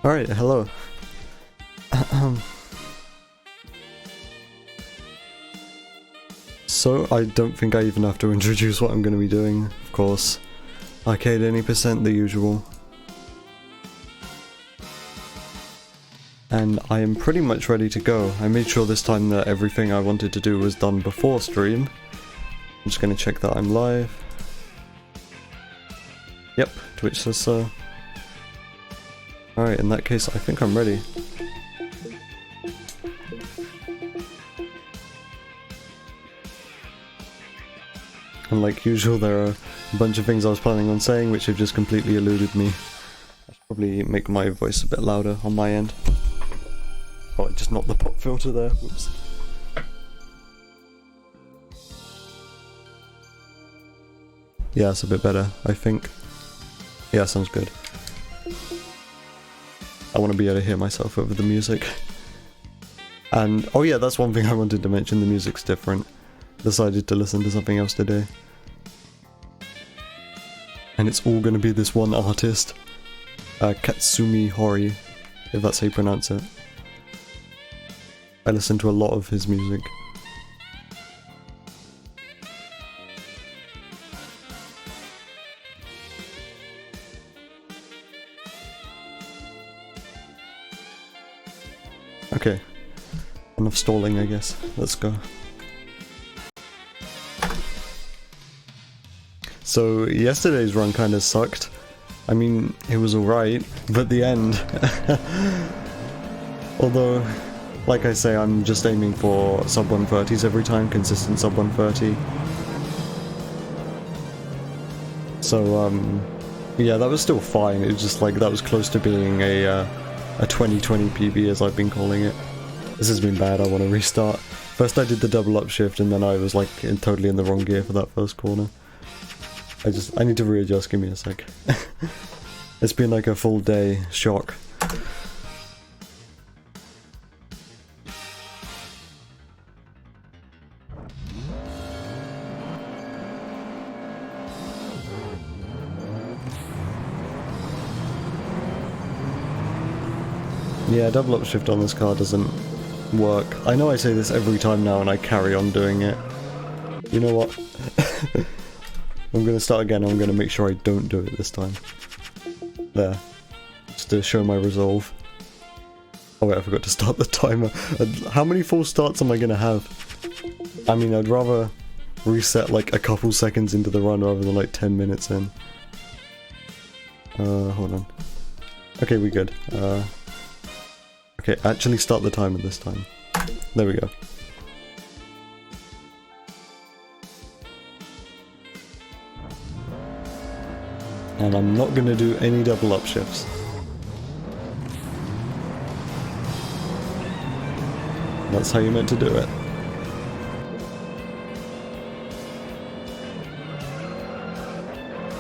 Alright, hello. So, I don't think I even have to introduce what I'm going to be doing, of course. Arcade any percent, the usual. And I am pretty much ready to go. I made sure this time that everything I wanted to do was done before stream. I'm just going to check that I'm live. Yep, Twitch says so. Alright, in that case, I think I'm ready. And like usual, there are a bunch of things I was planning on saying which have just completely eluded me. I should probably make my voice a bit louder on my end. Oh, I just knocked the pop filter there, whoops. Yeah, it's a bit better, I think. Yeah, sounds good. I want to be able to hear myself over the music. And, oh yeah, that's one thing I wanted to mention, the music's different. Decided to listen to something else today. And it's all gonna be this one artist. Katsumi Hori, if that's how you pronounce it. I listen to a lot of his music. Okay. Enough stalling, I guess. Let's go. So, yesterday's run kinda sucked. I mean, it was alright, but the end... Although, like I say, I'm just aiming for sub 130s every time, consistent sub 130. So, yeah, that was still fine. It was just like, that was close to being a 2020 PB, as I've been calling it. This has been bad, I want to restart. First I did the double upshift, and then I was like totally in the wrong gear for that first corner. I need to readjust, give me a sec. It's been like a full day shock. Yeah, double upshift on this car doesn't work. I know I say this every time now and I carry on doing it. You know what? I'm gonna start again, I'm gonna make sure I don't do it this time. There. Just to show my resolve. Oh wait, I forgot to start the timer. How many full starts am I gonna have? I mean, I'd rather reset like a couple seconds into the run rather than like 10 minutes in. Hold on. Okay, we good. Okay, actually start the timer this time. There we go. And I'm not going to do any double upshifts. That's how you meant to do it.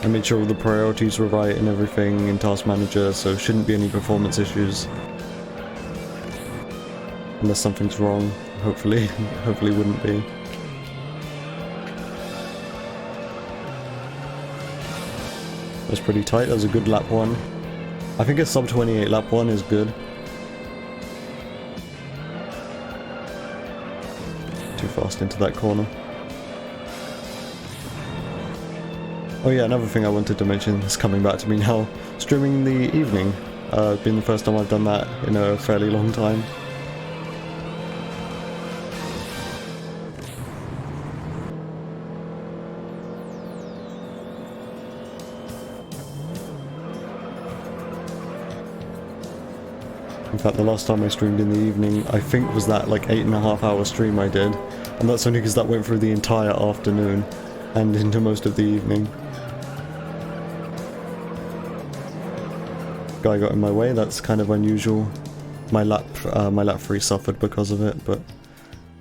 I made sure all the priorities were right and everything in Task Manager, so shouldn't be any performance issues. Unless something's wrong, hopefully. Hopefully wouldn't be. That was pretty tight, that was a good lap 1. I think a sub 28 lap 1 is good. Too fast into that corner. Oh yeah, another thing I wanted to mention is coming back to me now. Streaming in the evening. Been the first time I've done that in a fairly long time. In fact, the last time I streamed in the evening, I think was that like 8.5 hour stream I did, and that's only because that went through the entire afternoon and into most of the evening. Guy got in my way, that's kind of unusual. My lap 3 suffered because of it, but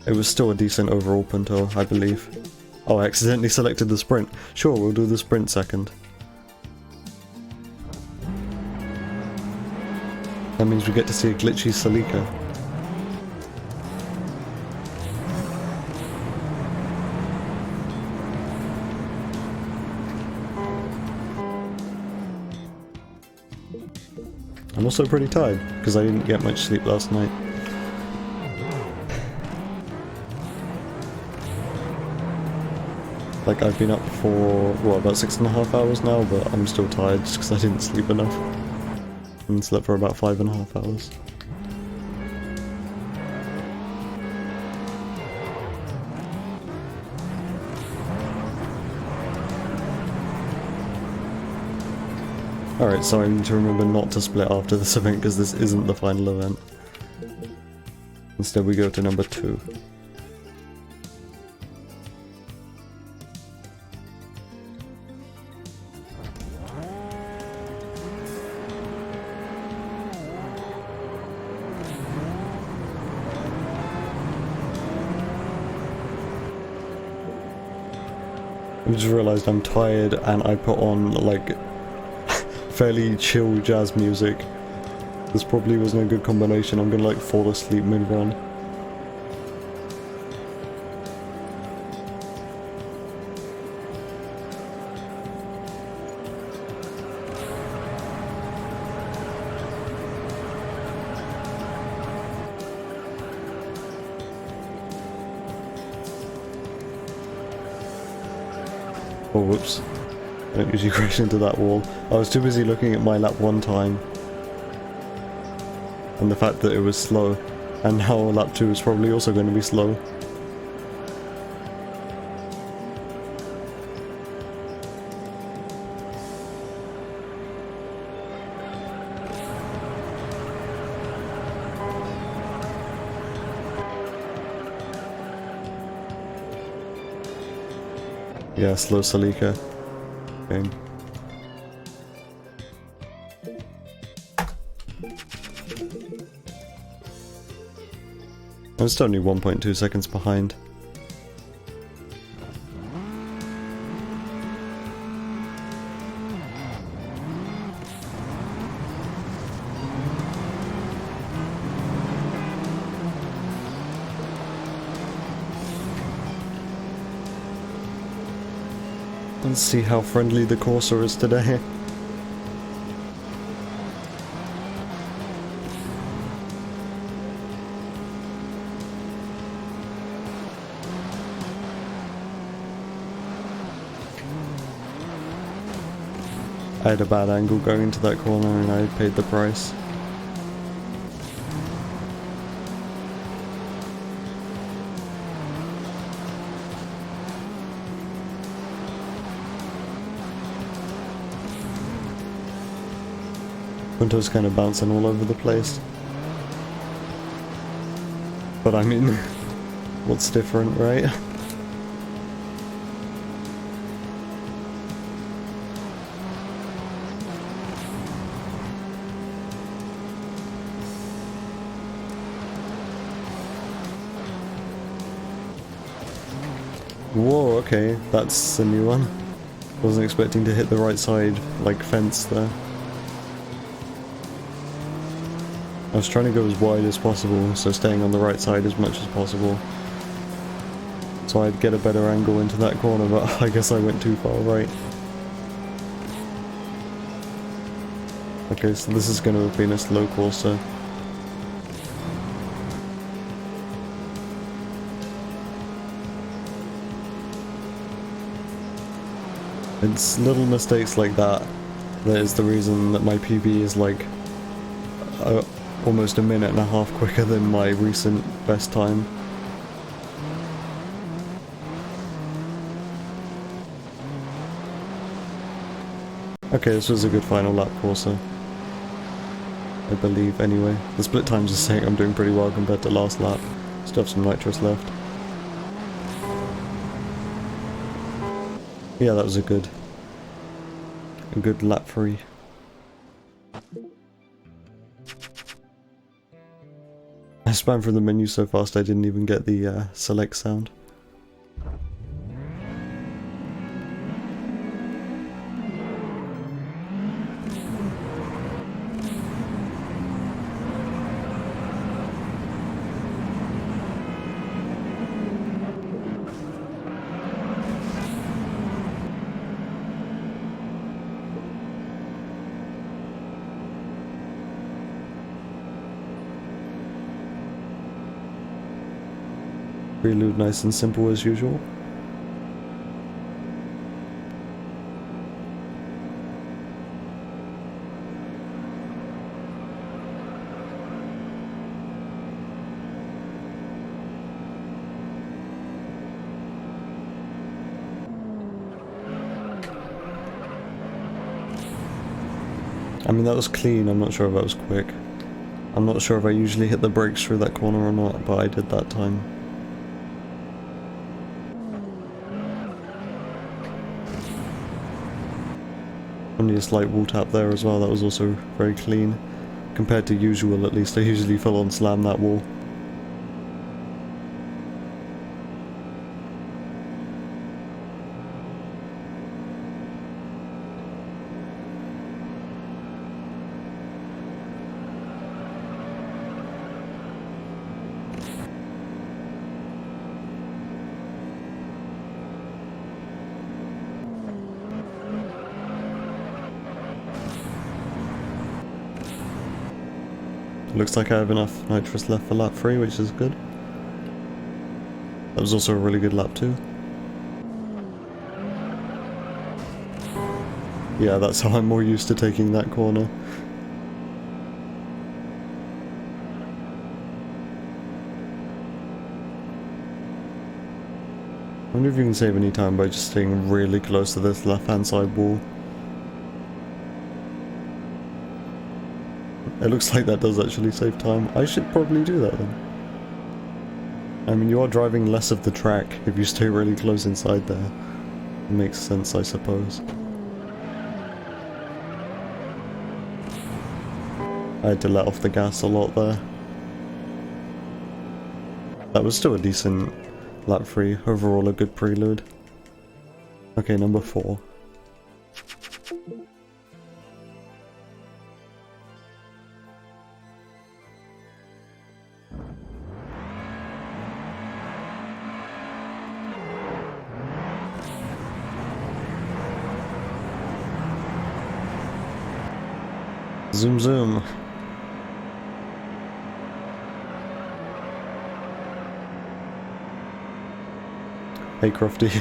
it was still a decent overall punto, I believe. Oh, I accidentally selected the sprint. Sure, we'll do the sprint second. That means we get to see a glitchy Celica. I'm also pretty tired, because I didn't get much sleep last night. Like, I've been up for, what, about 6.5 hours now, but I'm still tired just because I didn't sleep enough. And slept for about 5.5 hours. Alright, so I need to remember not to split after this event because this isn't the final event. Instead we go to number 2. I just realised I'm tired and I put on like fairly chill jazz music. This probably wasn't a good combination. I'm gonna like fall asleep mid-run. Oh, whoops. I don't usually crash into that wall. I was too busy looking at my lap one time. And the fact that it was slow. And now lap 2 is probably also going to be slow. Yeah, slow Salika. Game. I'm still only 1.2 seconds behind. Let's see how friendly the Corsa is today. I had a bad angle going into that corner and I paid the price. Punto's kind of bouncing all over the place. But I mean, what's different, right? Whoa, okay, that's a new one. Wasn't expecting to hit the right side, like, fence there. I was trying to go as wide as possible, so staying on the right side as much as possible. So I'd get a better angle into that corner, but I guess I went too far right. Okay, so this is going to have been a slow Corsa. It's little mistakes like that that is the reason that my PB is like almost a minute and a half quicker than my recent best time. Okay, this was a good final lap Corsa. I believe, anyway. The split times are saying I'm doing pretty well compared to last lap. Still have some nitrous left. Yeah, that was a good lap 3. I spammed through the menu so fast I didn't even get the select sound. Prelude nice and simple as usual. I mean, that was clean. I'm not sure if that was quick. I'm not sure if I usually hit the brakes through that corner or not, but I did that time. Only a slight wall tap there as well. That was also very clean. Compared to usual, at least. I usually full on slam that wall. Looks like I have enough nitrous left for lap 3, which is good. That was also a really good lap 2. Yeah, that's how I'm more used to taking that corner. I wonder if you can save any time by just staying really close to this left-hand side wall. It looks like that does actually save time. I should probably do that then. I mean, you are driving less of the track if you stay really close inside there. It makes sense, I suppose. I had to let off the gas a lot there. That was still a decent lap 3. Overall, a good prelude. Okay, number 4. Zoom zoom. Hey Crofty.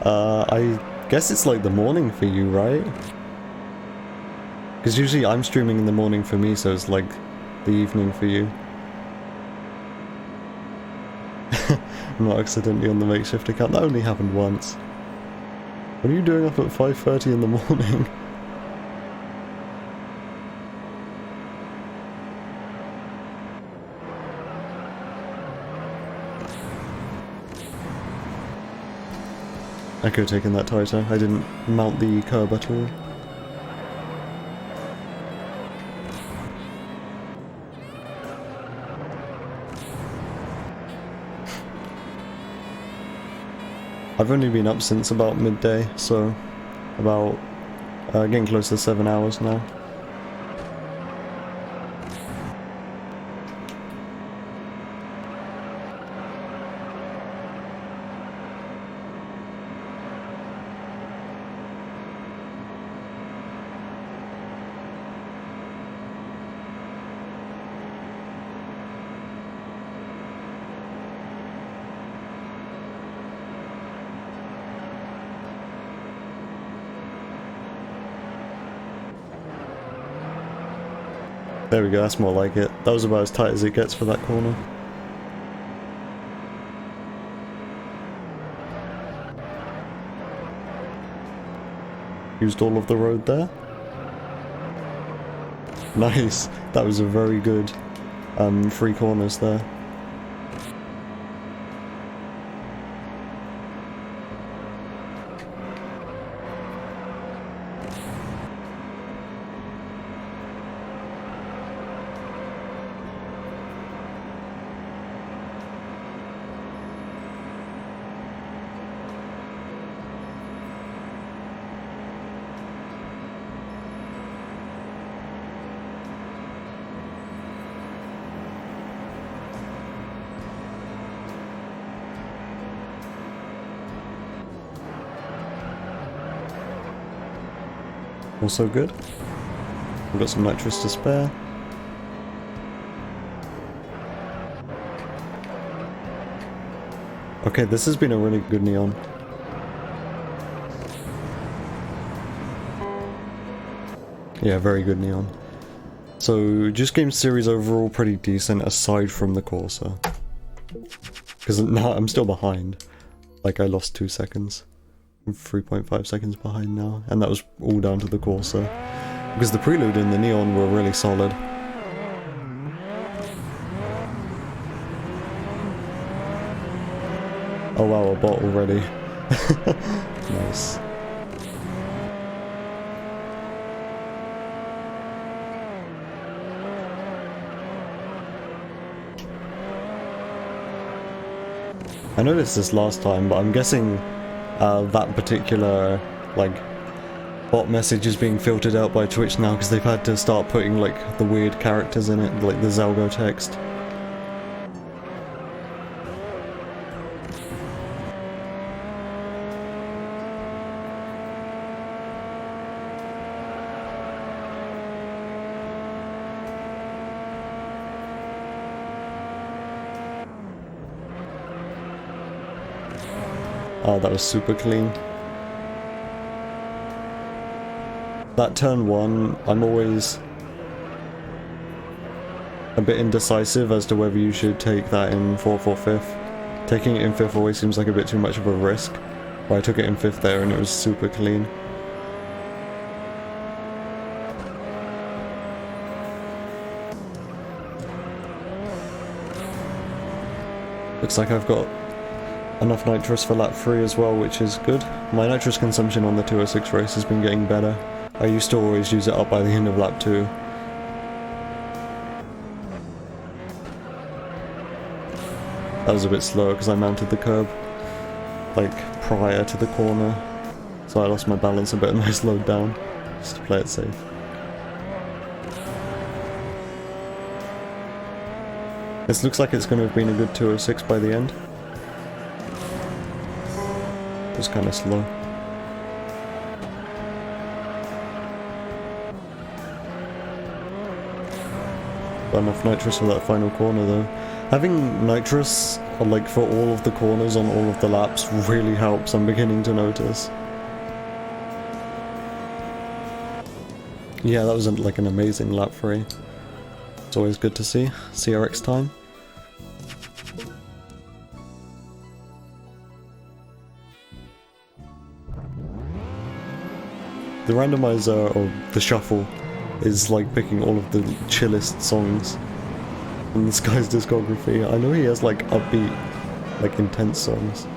I guess it's like the morning for you, right? Because usually I'm streaming in the morning for me, so it's like the evening for you. I'm not accidentally on the makeshift account. That only happened once. What are you doing up at 5:30 in the morning? I could have taken that tighter. I didn't mount the curb at all. I've only been up since about midday, so about getting close to 7 hours now. There we go, that's more like it. That was about as tight as it gets for that corner. Used all of the road there. Nice, that was a very good 3 corners there. Also good. We've got some nitrous to spare. Okay, this has been a really good Neon. Yeah, very good Neon. So, Juice Game Series overall pretty decent aside from the Corsa. Because now I'm still behind. Like, I lost 2 seconds. I'm 3.5 seconds behind now. And that was all down to the Corsa. Because the Prelude and the Neon were really solid. Oh wow, a bot already. Nice. I noticed this last time, but I'm guessing that particular, like, bot message is being filtered out by Twitch now because they've had to start putting, like, the weird characters in it, like the Zalgo text. Oh, that was super clean. That turn 1, I'm always a bit indecisive as to whether you should take that in 4th or 5th. Taking it in 5th always seems like a bit too much of a risk, but I took it in 5th there and it was super clean. Looks like I've got enough nitrous for lap 3 as well, which is good. My nitrous consumption on the 206 race has been getting better. I used to always use it up by the end of lap 2. That was a bit slower because I mounted the curb, like, prior to the corner. So I lost my balance a bit and I slowed down, just to play it safe. This looks like it's going to have been a good 206 by the end. It was kind of slow. Got enough nitrous for that final corner though. Having nitrous, like, for all of the corners on all of the laps really helps, I'm beginning to notice. Yeah, that was like an amazing lap 3. It's always good to see. CRX time. The randomizer, or the shuffle, is like picking all of the chillest songs in this guy's discography. I know he has like upbeat, like intense songs.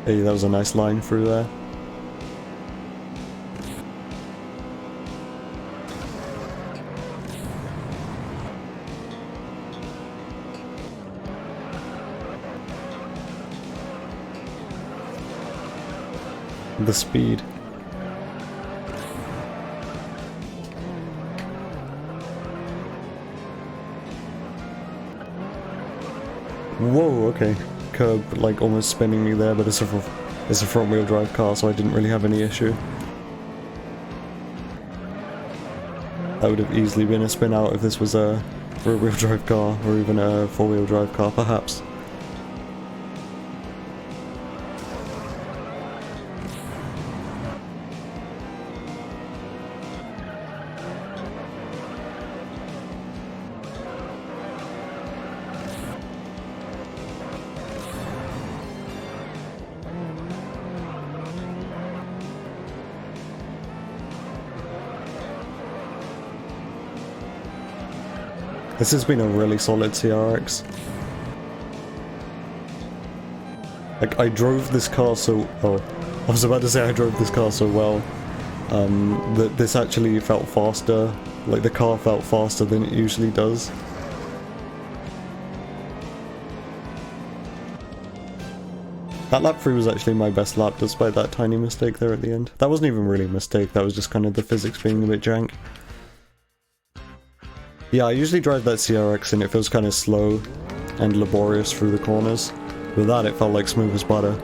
Hey, that was a nice line through there. The speed. Whoa, okay. Curb, like, almost spinning me there, but it's a front wheel drive car, so I didn't really have any issue. That would have easily been a spin out if this was a rear wheel drive car, or even a 4-wheel drive car, perhaps. This has been a really solid CRX. Like, I drove this car so... oh, I was about to say I drove this car so well, that this actually felt faster. Like, the car felt faster than it usually does. That lap 3 was actually my best lap, despite that tiny mistake there at the end. That wasn't even really a mistake, that was just kind of the physics being a bit jank. Yeah, I usually drive that CRX and it feels kind of slow and laborious through the corners. With that, it felt like smooth as butter.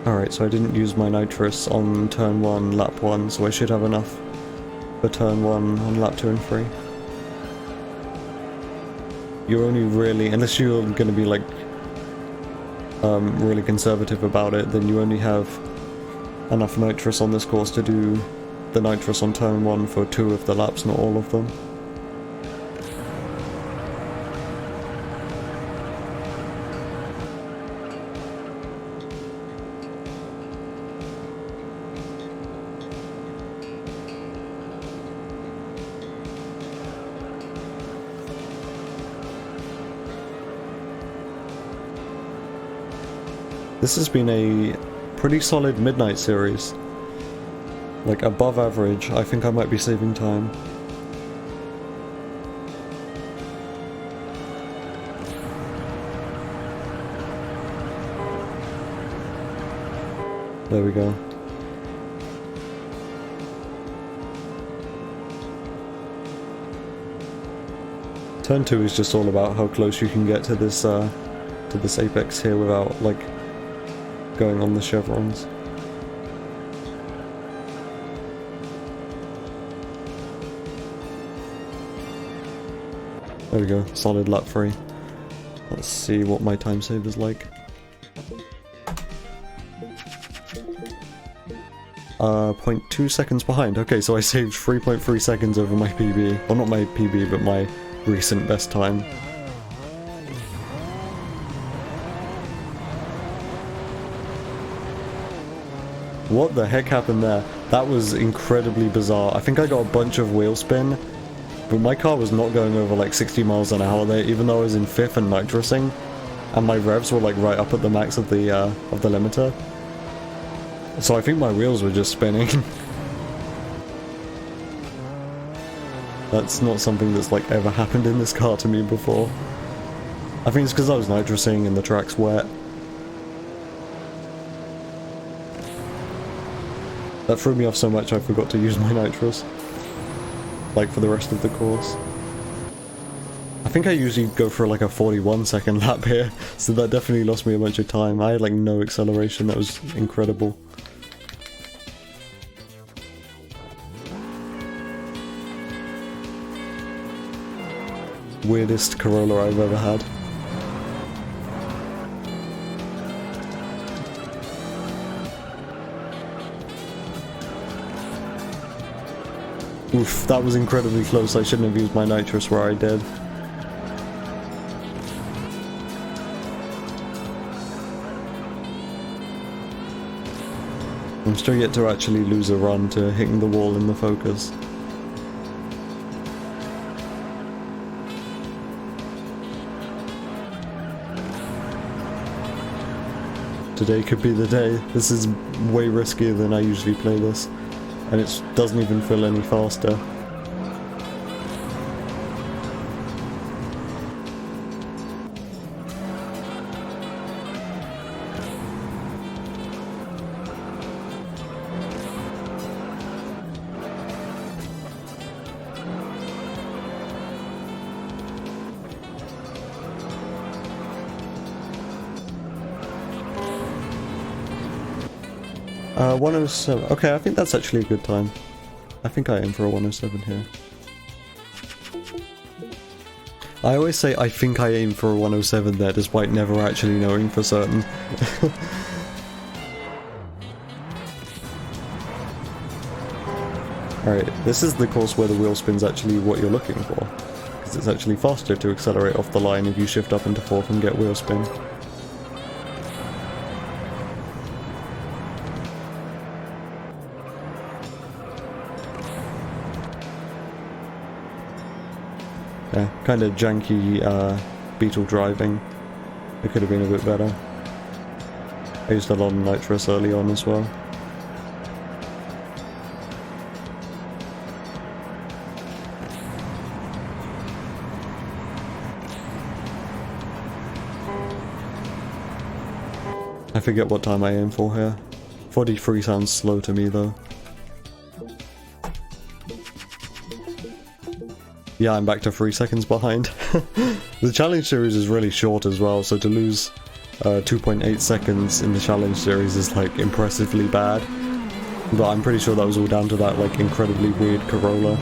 Alright, so I didn't use my nitrous on turn 1, lap 1, so I should have enough for turn 1 on lap 2 and 3. You're only really, unless you're going to be like really conservative about it, then you only have enough nitrous on this course to do the nitrous on turn 1 for 2 of the laps, not all of them. This has been a pretty solid midnight series. Like, above average. I think I might be saving time. There we go. Turn 2 is just all about how close you can get to this apex here without, like, going on the chevrons. There we go, solid lap 3. Let's see what my time save is like. 0.2 seconds behind. Okay, so I saved 3.3 seconds over my PB. Well, not my PB, but my recent best time. What the heck happened there? That was incredibly bizarre. I think I got a bunch of wheel spin, but my car was not going over like 60 miles an hour there, even though I was in 5th and nitrosing, and my revs were like right up at the max of the limiter. So I think my wheels were just spinning. That's not something that's like ever happened in this car to me before. I think it's because I was nitrosing and the track's wet. That threw me off so much I forgot to use my nitrous. Like for the rest of the course. I think I usually go for like a 41-second lap here, so that definitely lost me a bunch of time. I had like no acceleration, that was incredible. Weirdest Corolla I've ever had. Oof, that was incredibly close. I shouldn't have used my nitrous where I did. I'm still yet to actually lose a run to hitting the wall in the Focus. Today could be the day. This is way riskier than I usually play this, and it doesn't even feel any faster. Uh, 107. Okay, I think that's actually a good time. I think I aim for a 107 here. I always say I think I aim for a 107 there, despite never actually knowing for certain. Alright, this is the course where the wheel spin's actually what you're looking for. Because it's actually faster to accelerate off the line if you shift up into 4th and get wheel spin. Yeah, kind of janky Beetle driving. It could have been a bit better. I used a lot of nitrous early on as well. I forget what time I aim for here. 43 sounds slow to me though. Yeah, I'm back to 3 seconds behind. The challenge series is really short as well, so to lose 2.8 seconds in the challenge series is like impressively bad. But I'm pretty sure that was all down to that like incredibly weird Corolla.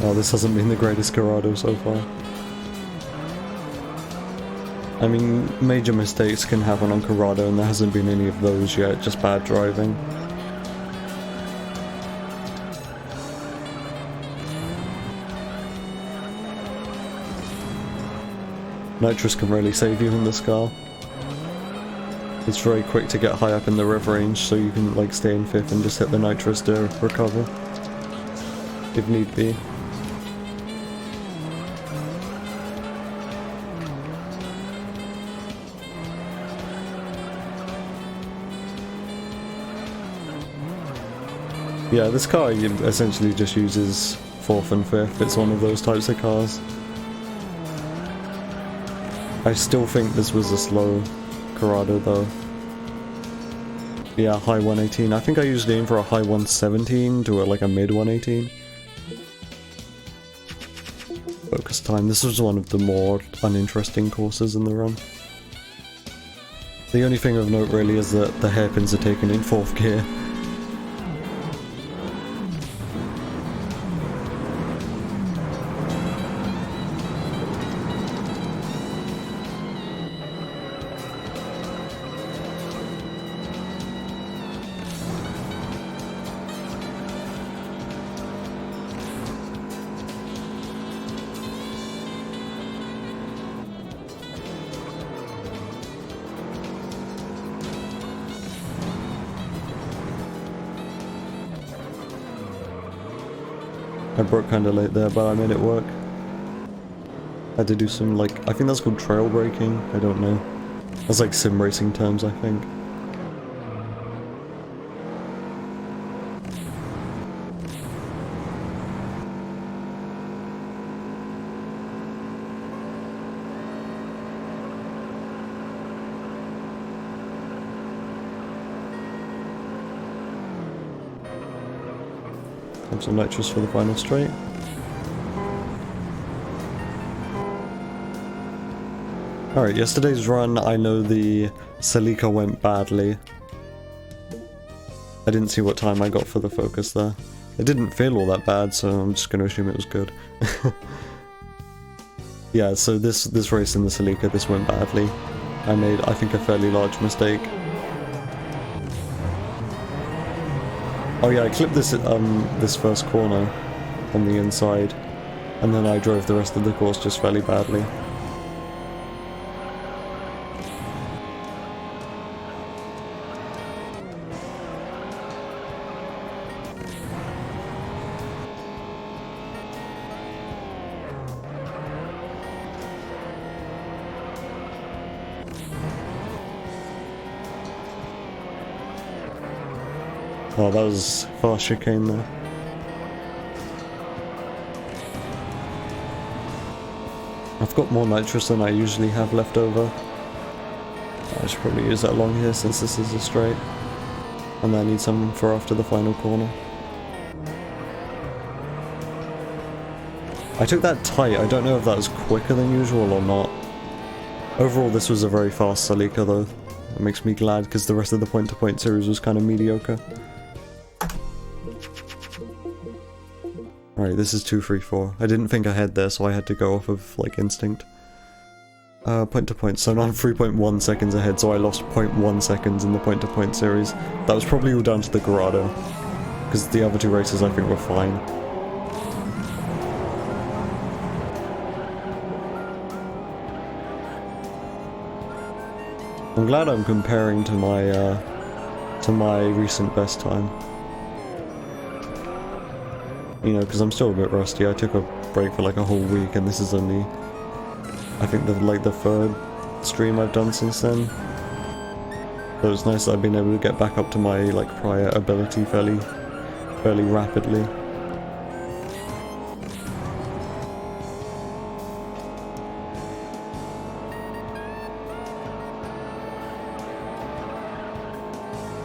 Oh, this hasn't been the greatest Corrado so far. I mean, major mistakes can happen on Corrado and there hasn't been any of those yet, just bad driving. Nitrous can really save you in this car. It's very quick to get high up in the rev range, so you can like stay in 5th and just hit the nitrous to recover, if need be. Yeah, this car essentially just uses 4th and 5th, it's one of those types of cars. I still think this was a slow Corrado though. Yeah, high 118. I think I usually aim for a high 117 to like a mid 118. Focus time. This was one of the more uninteresting courses in the run. The only thing of note really is that the hairpins are taken in 4th gear. I broke kinda late there, but I made it work. Had to do some like, I think that's called trail braking, I don't know. That's like sim racing terms, I think. Some nitrous for the final straight. Alright, yesterday's run, I know the Celica went badly. I didn't see what time I got for the Focus there. It didn't feel all that bad, so I'm just going to assume it was good. Yeah, so this race in the Celica, this went badly. I made, I think, a fairly large mistake. Oh yeah, I clipped this this first corner on the inside, and then I drove the rest of the course just fairly badly. Oh, that was fast chicane there. I've got more nitrous than I usually have left over. I should probably use that along here since this is a straight. And I need some for after the final corner. I took that tight, I don't know if that was quicker than usual or not. Overall this was a very fast Celica though. It makes me glad because the rest of the point-to-point series was kind of mediocre. Alright, this is 234. I didn't think ahead there, so I had to go off of, like, instinct. Point to point, so now I'm 3.1 seconds ahead, so I lost 0.1 seconds in the point to point series. That was probably all down to the Corrado, because the other two races I think were fine. I'm glad I'm comparing to my recent best time. You know, because I'm still a bit rusty. I took a break for like a whole week, and this is only, I think, the third stream I've done since then. So it's nice that I've been able to get back up to my like prior ability fairly rapidly.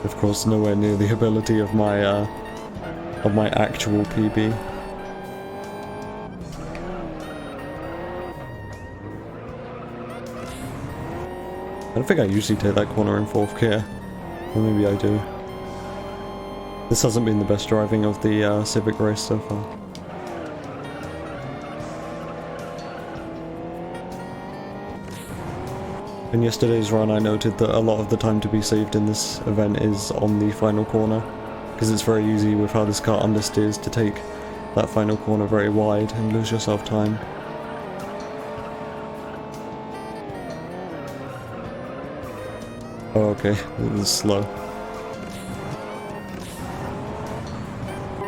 Of course, nowhere near the ability of my actual PB. I don't think I usually take that corner in 4th gear. Or maybe I do. This hasn't been the best driving of the Civic race so far. In yesterday's run I noted that a lot of the time to be saved in this event is on the final corner, because it's very easy with how this car understeers to take that final corner very wide and lose yourself time. Oh, okay, this is slow.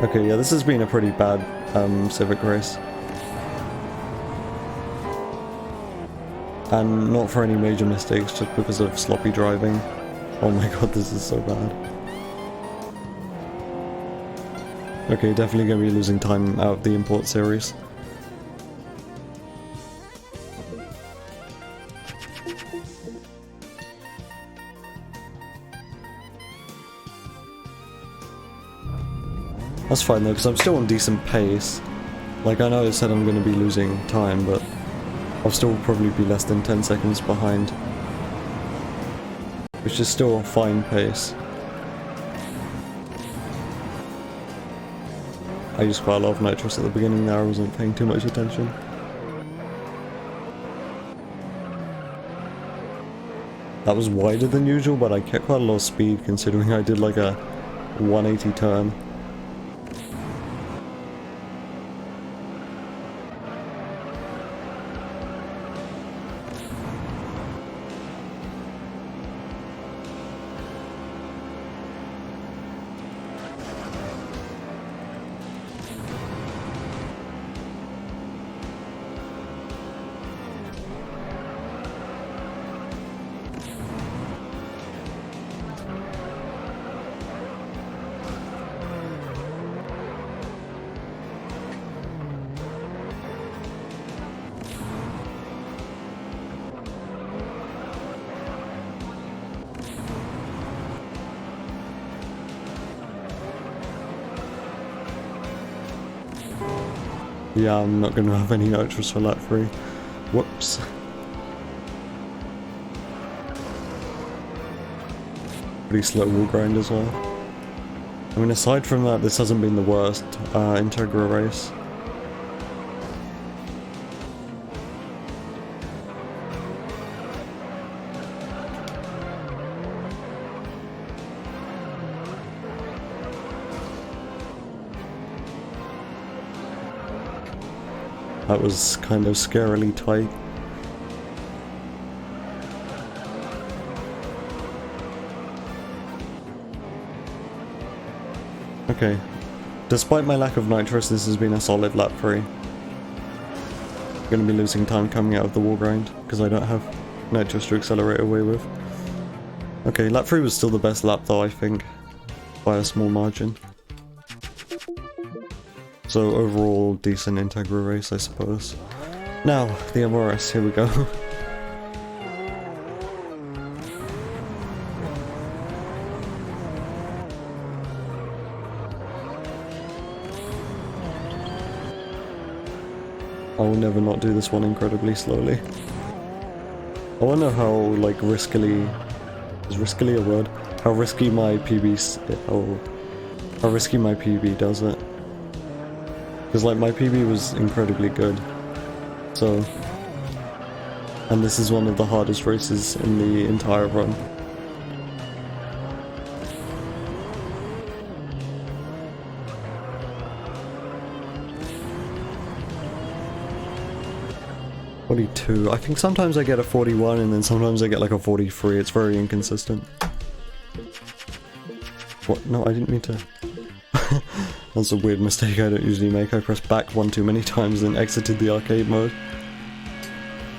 Okay, yeah, this has been a pretty bad Civic race. And not for any major mistakes, just because of sloppy driving. Oh my god, this is so bad. Okay, definitely gonna be losing time out of the import series. That's fine though, because I'm still on decent pace. Like, I know I said I'm going to be losing time, but I'll still probably be less than 10 seconds behind. Which is still a fine pace. I used quite a lot of nitrous at the beginning there, I wasn't paying too much attention. That was wider than usual, but I kept quite a lot of speed considering I did like a 180 turn. Yeah, I'm not going to have any nitrous for lap 3. Whoops. Pretty slow wall grind as well. I mean, aside from that, this hasn't been the worst Integra race. That was kind of scarily tight. Okay. Despite my lack of nitrous, this has been a solid lap 3. I'm gonna be losing time coming out of the wall grind, because I don't have nitrous to accelerate away with. Okay, lap 3 was still the best lap though, I think. By a small margin. So overall, decent Integra race, I suppose. Now, the MRS, here we go. I will never not do this one incredibly slowly. I wonder how, like, riskily... Is riskily a word? How risky my PB... how risky my PB does it. Because, like, my PB was incredibly good. So... And this is one of the hardest races in the entire run. 42. I think sometimes I get a 41 and then sometimes I get like a 43. It's very inconsistent. What? No, I didn't mean to. That's a weird mistake I don't usually make. I pressed back one too many times and exited the arcade mode.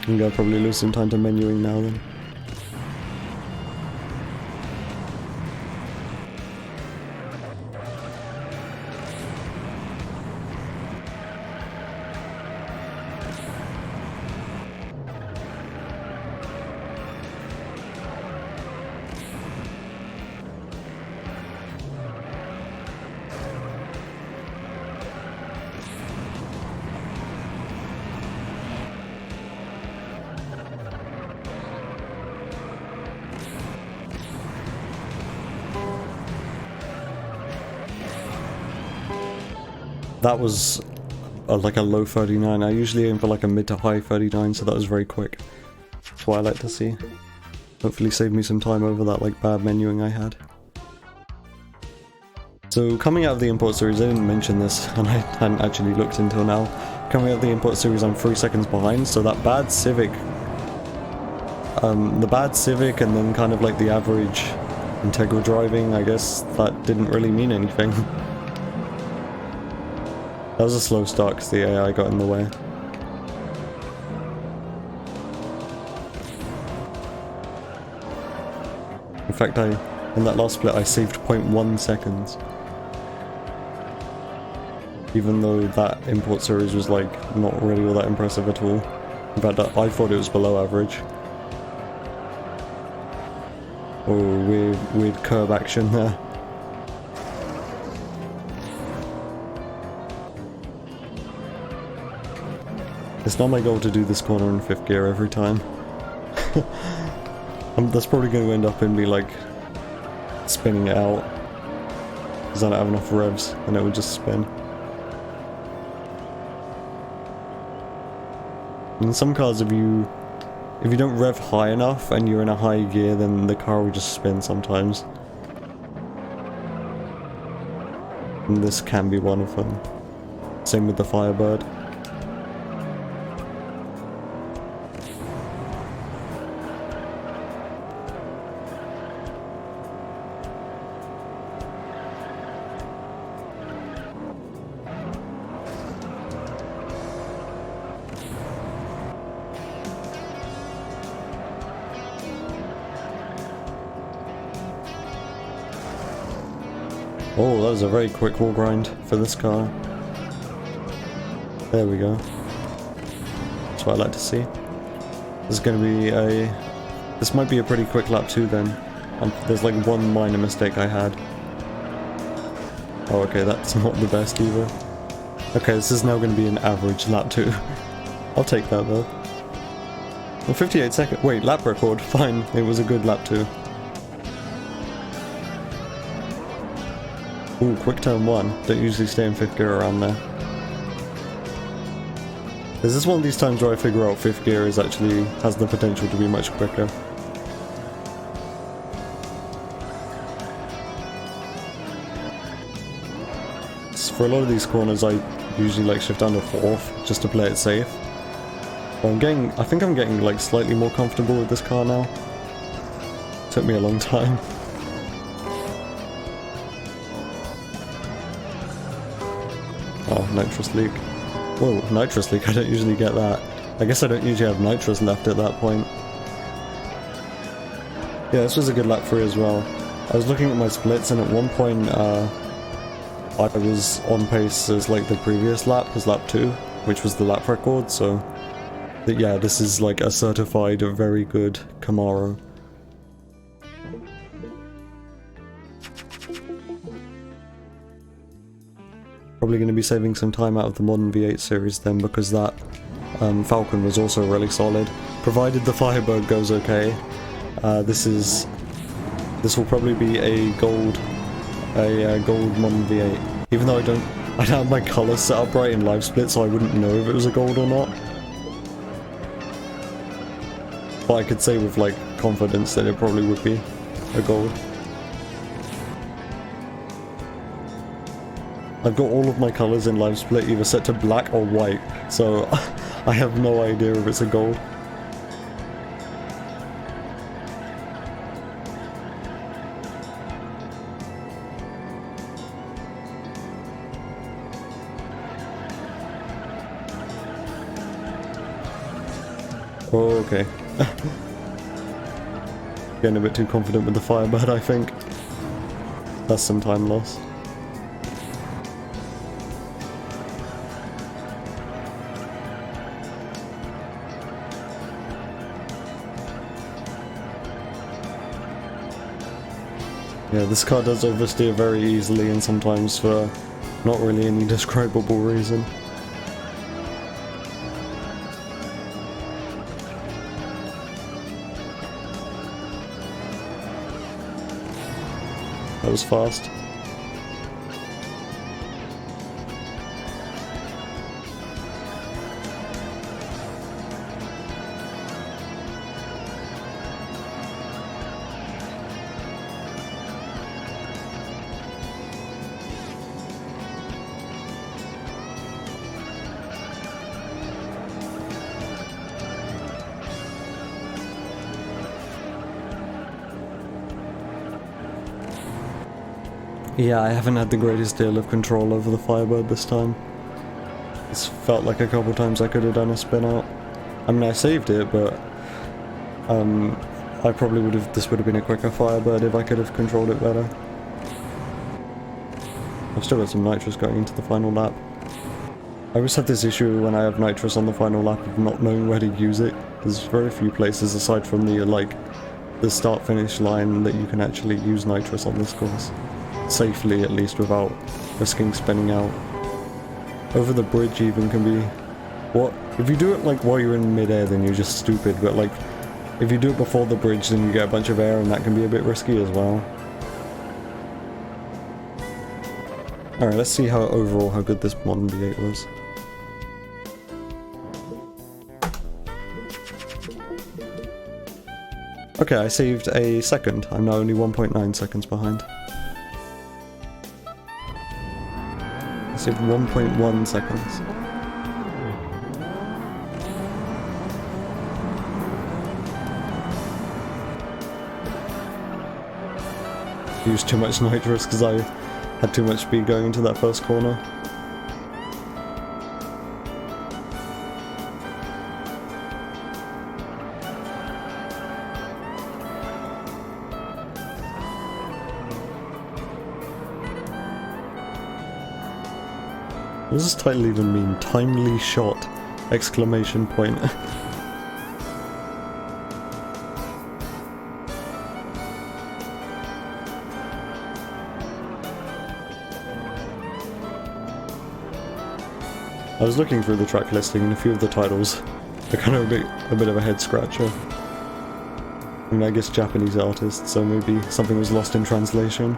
I'm gonna probably lose some time to menuing now then. That was like a low 39. I usually aim for like a mid to high 39, so that was very quick. That's what I like to see. Hopefully save me some time over that like bad menuing I had. So coming out of the import series, I didn't mention this and I hadn't actually looked until now. Coming out of the import series I'm 3 seconds behind, so that bad Civic, the bad Civic and then kind of like the average Integra driving, I guess that didn't really mean anything. That was a slow start because the AI got in the way. In fact, in that last split I saved 0.1 seconds. Even though that import series was like not really all that impressive at all. In fact, I thought it was below average. Oh, weird curb action there. It's not my goal to do this corner in 5th gear every time. That's probably going to end up in me like spinning it out because I don't have enough revs and it would just spin. In some cars, if you don't rev high enough and you're in a high gear, then the car will just spin sometimes. And this can be one of them. Same with the Firebird. Oh, that was a very quick wall grind for this car. There we go. That's what I like to see. This is going to be this might be a pretty quick lap too then. There's like one minor mistake I had. Oh, okay, that's not the best either. Okay, this is now going to be an average lap 2. I'll take that though. Well, 58 seconds. Wait, lap record. Fine, it was a good lap 2. Ooh, quick turn 1. Don't usually stay in 5th gear around there. This is one of these times where I figure out 5th gear has the potential to be much quicker. For a lot of these corners I usually like shift under 4th just to play it safe. But I think I'm getting like slightly more comfortable with this car now. Took me a long time. Oh, nitrous leak. Whoa, nitrous leak, I don't usually get that. I guess I don't usually have nitrous left at that point. Yeah, this was a good lap 3 as well. I was looking at my splits and at one point I was on pace as like the previous lap was lap 2, which was the lap record, so yeah, this is like a certified very good Camaro. Probably going to be saving some time out of the modern V8 series then, because that Falcon was also really solid. Provided the Firebird goes okay, this will probably be a gold modern V8. Even though I don't have my colours set up right in live split, so I wouldn't know if it was a gold or not. But I could say with like confidence that it probably would be a gold. I've got all of my colours in Live Split either set to black or white, so I have no idea if it's a gold. Oh, okay. Getting a bit too confident with the Firebird, I think. That's some time loss. Yeah, this car does oversteer very easily and sometimes for not really any describable reason. That was fast. Yeah, I haven't had the greatest deal of control over the Firebird this time. It's felt like a couple times I could have done a spin out. I mean, I saved it, but I probably would have. This would have been a quicker Firebird if I could have controlled it better. I've still got some nitrous going into the final lap. I always have this issue when I have nitrous on the final lap of not knowing where to use it. There's very few places aside from the start-finish line that you can actually use nitrous on this course. Safely, at least, without risking spinning out. Over the bridge even can be... What? If you do it like while you're in mid-air, then you're just stupid, but like, if you do it before the bridge, then you get a bunch of air and that can be a bit risky as well. Alright, let's see how overall how good this modern V8 was. Okay, I saved a second. I'm now only 1.9 seconds behind. I saved 1.1 seconds. Used too much nitrous because I had too much speed going into that first corner. What does this title even mean? Timely shot! Exclamation point. I was looking through the track listing and a few of the titles are kind of a bit of a head scratcher. I mean, I guess Japanese artists, so maybe something was lost in translation.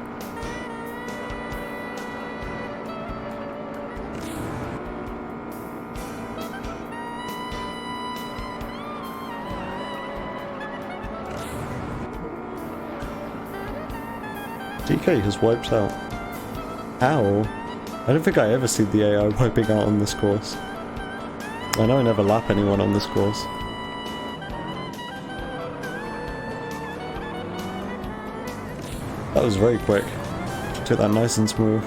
DK has wiped out. How? I don't think I ever see the AI wiping out on this course. I know I never lap anyone on this course. That was very quick. Took that nice and smooth.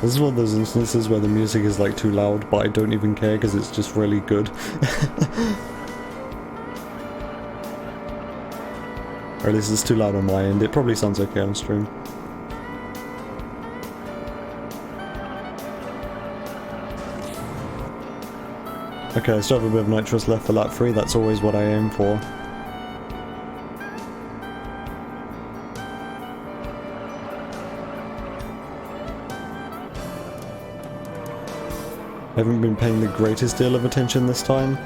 This is one of those instances where the music is like too loud, but I don't even care because it's just really good. Or at least it's too loud on my end. It probably sounds okay on stream. Okay, I still have a bit of nitrous left for lap 3. That's always what I aim for. I haven't been paying the greatest deal of attention this time,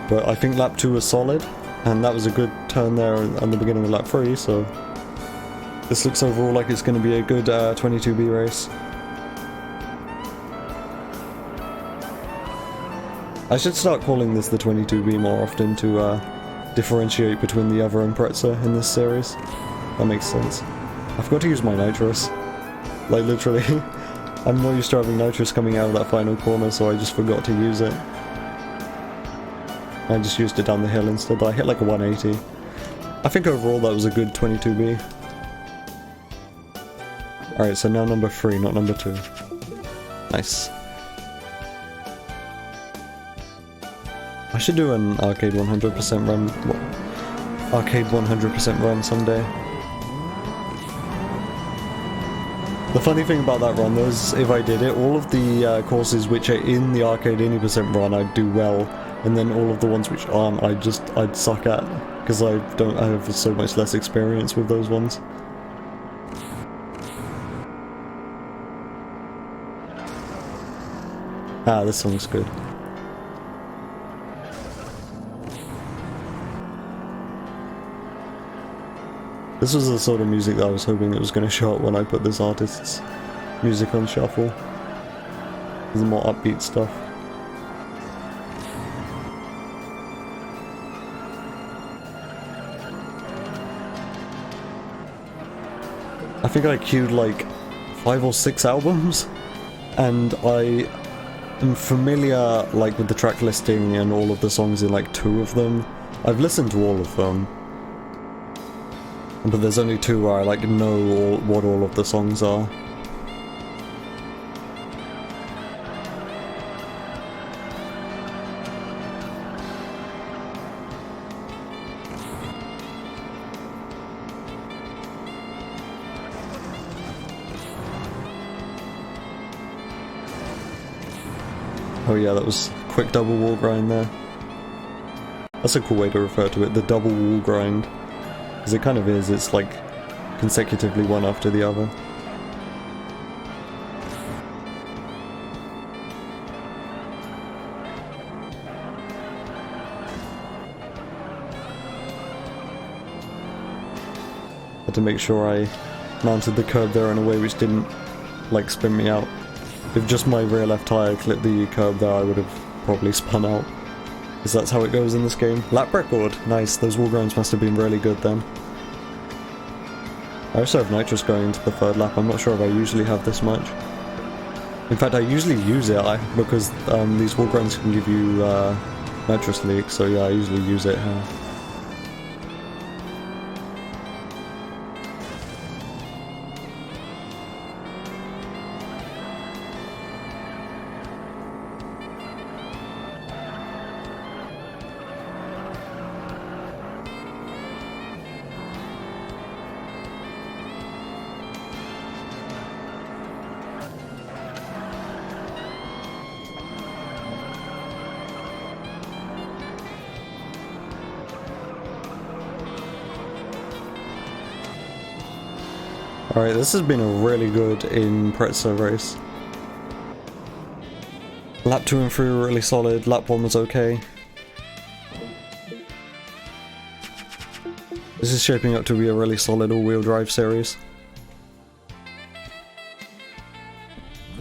but I think lap 2 was solid, and that was a good turn there on the beginning of lap 3, so This looks overall like it's going to be a good 22B race. I should start calling this the 22B more often to differentiate between the other Impreza in this series. That makes sense. I forgot to use my nitrous. Like, literally. I'm not used to having nitrous coming out of that final corner, so I just forgot to use it. I just used it down the hill instead, but I hit like a 180. I think overall that was a good 22B. Alright, so now number 3, not number 2. Nice. I should do an arcade 100% run. Arcade 100% run someday. The funny thing about that run though is if I did it, all of the courses which are in the arcade 80% run I'd do well, and then all of the ones which aren't I'd suck at, because I have so much less experience with those ones. Ah, this song's good. This was the sort of music that I was hoping it was going to show up when I put this artist's music on shuffle. There's more upbeat stuff. I think I queued like 5 or 6 albums, and I am familiar like with the track listing and all of the songs in like 2 of them. I've listened to all of them. But there's only 2 where I like know what all of the songs are. Oh yeah, that was quick double wall grind there. That's a cool way to refer to it, the double wall grind. Because it kind of is, it's like consecutively one after the other. Had to make sure I mounted the curb there in a way which didn't like spin me out. If just my rear left tyre clipped the curb there, I would have probably spun out. Because that's how it goes in this game. Lap record! Nice, those wall grinds must have been really good then. I also have nitrous going into the 3rd lap. I'm not sure if I usually have this much. In fact, I usually use it because these wall grinds can give you nitrous leaks, so yeah, I usually use it here. Alright, this has been a really good Impreza race. Lap 2 and 3 were really solid, lap 1 was okay. This is shaping up to be a really solid all-wheel drive series.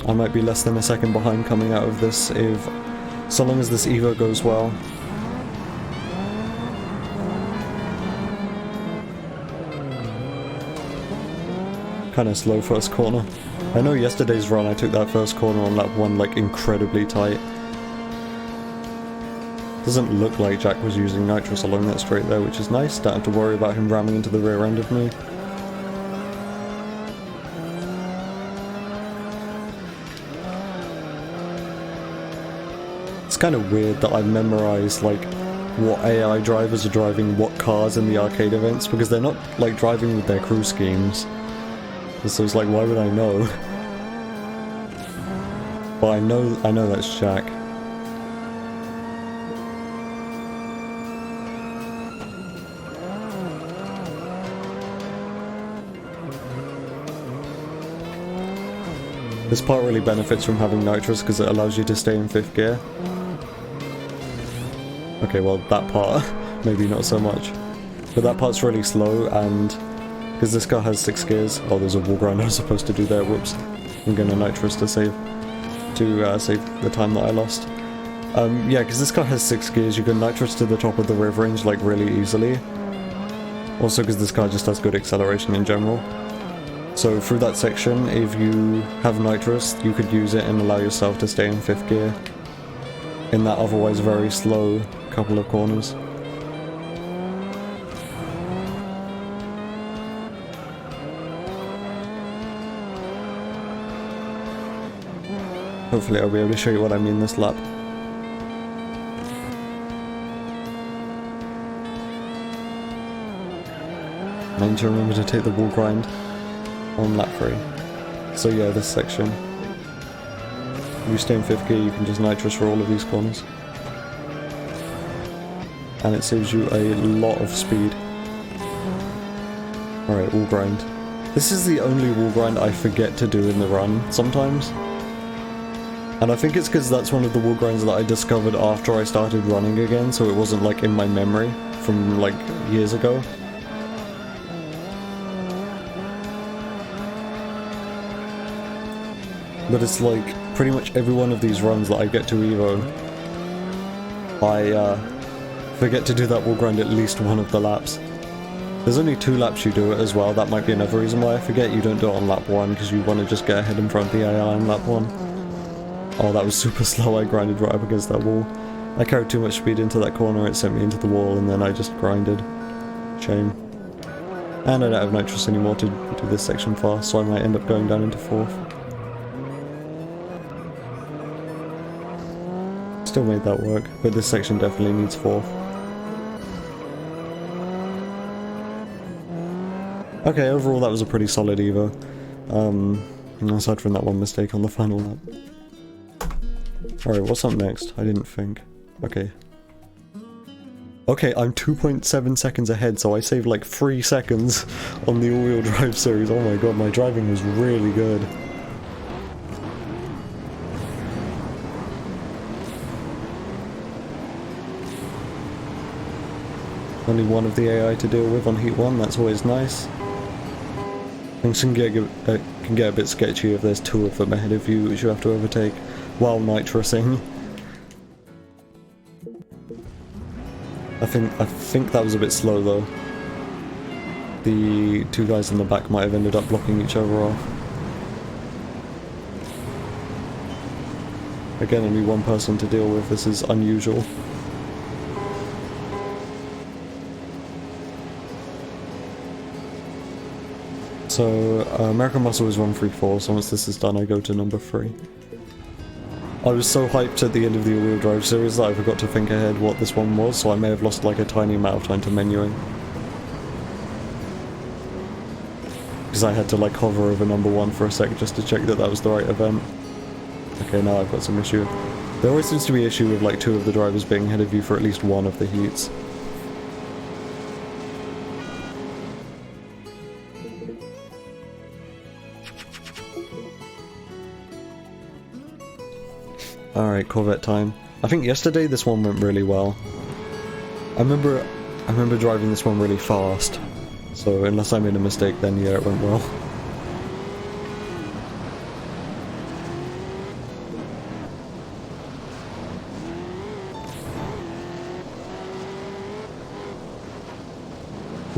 I might be less than a second behind coming out of this so long as this Evo goes well. Kinda slow first corner. I know yesterday's run I took that first corner on lap 1 like incredibly tight. Doesn't look like Jack was using nitrous along that straight there, which is nice. Don't have to worry about him ramming into the rear end of me. It's kind of weird that I memorized like what AI drivers are driving what cars in the arcade events, because they're not like driving with their crew schemes. So it's like, why would I know? But I know that's Jack. This part really benefits from having nitrous because it allows you to stay in 5th gear. Okay, well that part, maybe not so much. But that part's really slow, and Because this car has 6 gears. Oh, there's a wall grind I was supposed to do there, whoops. I'm gonna nitrous to save the time that I lost. Yeah, because this car has 6 gears, you can nitrous to the top of the rev range like really easily. Also because this car just has good acceleration in general. So through that section, if you have nitrous, you could use it and allow yourself to stay in 5th gear in that otherwise very slow couple of corners. Hopefully I'll be able to show you what I mean this lap. I need to remember to take the wall grind on lap 3. So yeah, this section. If you stay in 5th gear, you can just nitrous for all of these corners. And it saves you a lot of speed. Alright, wall grind. This is the only wall grind I forget to do in the run sometimes. And I think it's because that's one of the wall grinds that I discovered after I started running again, so it wasn't like in my memory from like years ago. But it's like pretty much every one of these runs that I get to Evo, I forget to do that wall grind at least one of the laps. There's only 2 laps you do it as well. That might be another reason why I forget. You don't do it on lap 1 because you want to just get ahead in front of the AI on lap 1. Oh, that was super slow. I grinded right up against that wall. I carried too much speed into that corner, it sent me into the wall, and then I just grinded. Shame. And I don't have nitrous anymore to do this section fast, so I might end up going down into 4th. Still made that work, but this section definitely needs 4th. Okay, overall that was a pretty solid Evo. Aside from that one mistake on the final lap. Alright, what's up next? I didn't think. Okay. Okay, I'm 2.7 seconds ahead, so I saved like 3 seconds on the all-wheel drive series. Oh my god, my driving was really good. Only one of the AI to deal with on Heat 1, that's always nice. Things can get a bit sketchy if there's 2 of them ahead of you, which you have to overtake while nitrosing. I think that was a bit slow though. The 2 guys in the back might have ended up blocking each other off. Again, only 1 person to deal with, this is unusual. So, American Muscle is 134, so once this is done I go to number 3. I was so hyped at the end of the all-wheel drive series that I forgot to think ahead what this one was, so I may have lost like a tiny amount of time to menuing. Because I had to like hover over number 1 for a sec just to check that that was the right event. Okay, now I've got some issue. There always seems to be an issue with like 2 of the drivers being ahead of you for at least 1 of the heats. Alright, Corvette time. I think yesterday this one went really well. I remember driving this one really fast. So unless I made a mistake, then yeah, it went well.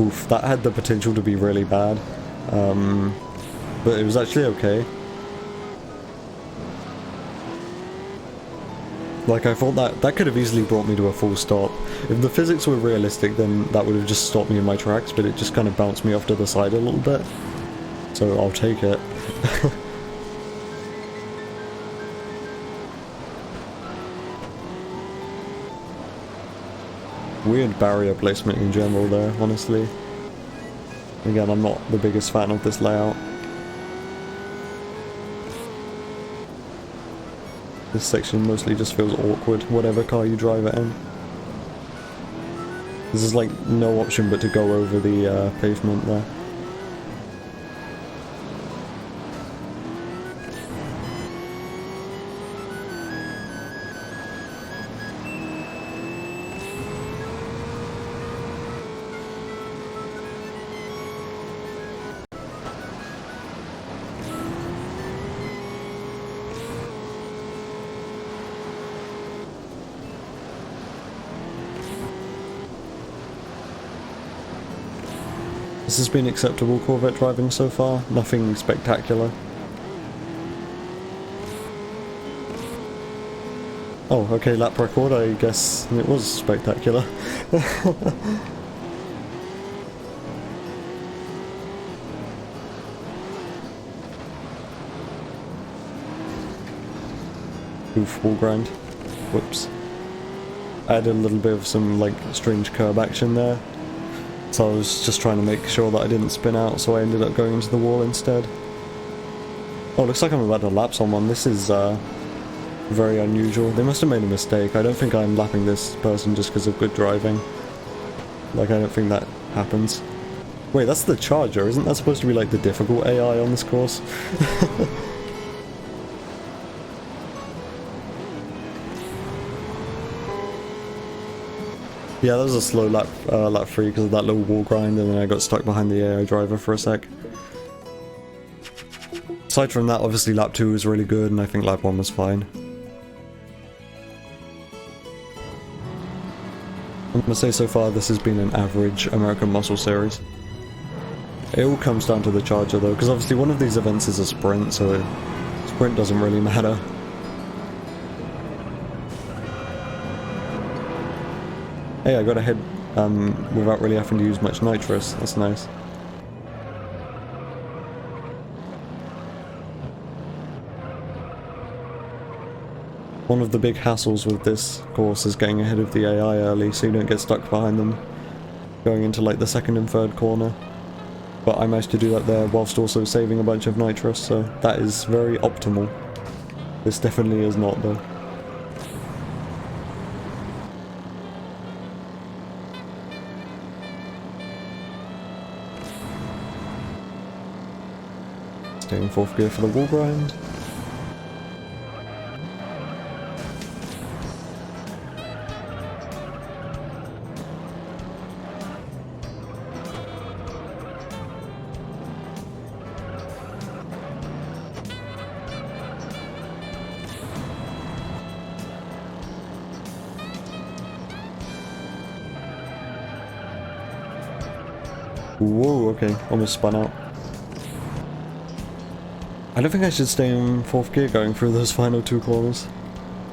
Oof, that had the potential to be really bad. But it was actually okay. Like, I thought that could have easily brought me to a full stop. If the physics were realistic, then that would have just stopped me in my tracks, but it just kind of bounced me off to the side a little bit. So I'll take it. Weird barrier placement in general there, honestly. Again, I'm not the biggest fan of this layout. This section mostly just feels awkward, whatever car you drive it in. There's like no option but to go over the pavement there. This has been acceptable Corvette driving so far, nothing spectacular. Oh, okay, lap record, I guess it was spectacular. Oof, wall grind. Whoops. I added a little bit of some, like, strange curb action there. So I was just trying to make sure that I didn't spin out, so I ended up going into the wall instead. Oh, looks like I'm about to lap someone. This is, very unusual. They must have made a mistake. I don't think I'm lapping this person just because of good driving. Like, I don't think that happens. Wait, that's the Charger. Isn't that supposed to be, like, the difficult AI on this course? Yeah, that was a slow lap 3 because of that little wall grind, and then I got stuck behind the AI driver for a sec. Aside from that, obviously lap 2 was really good, and I think lap 1 was fine. I'm gonna say so far this has been an average American Muscle Series. It all comes down to the Charger though, because obviously one of these events is a sprint, so sprint doesn't really matter. Hey, I got ahead without really having to use much nitrous. That's nice. One of the big hassles with this course is getting ahead of the AI early so you don't get stuck behind them going into like the second and third corner. But I managed to do that there whilst also saving a bunch of nitrous, so that is very optimal. This definitely is not though. Staying in 4th gear for the wall grind. Whoa, okay, almost spun out. I don't think I should stay in 4th gear going through those final 2 corners.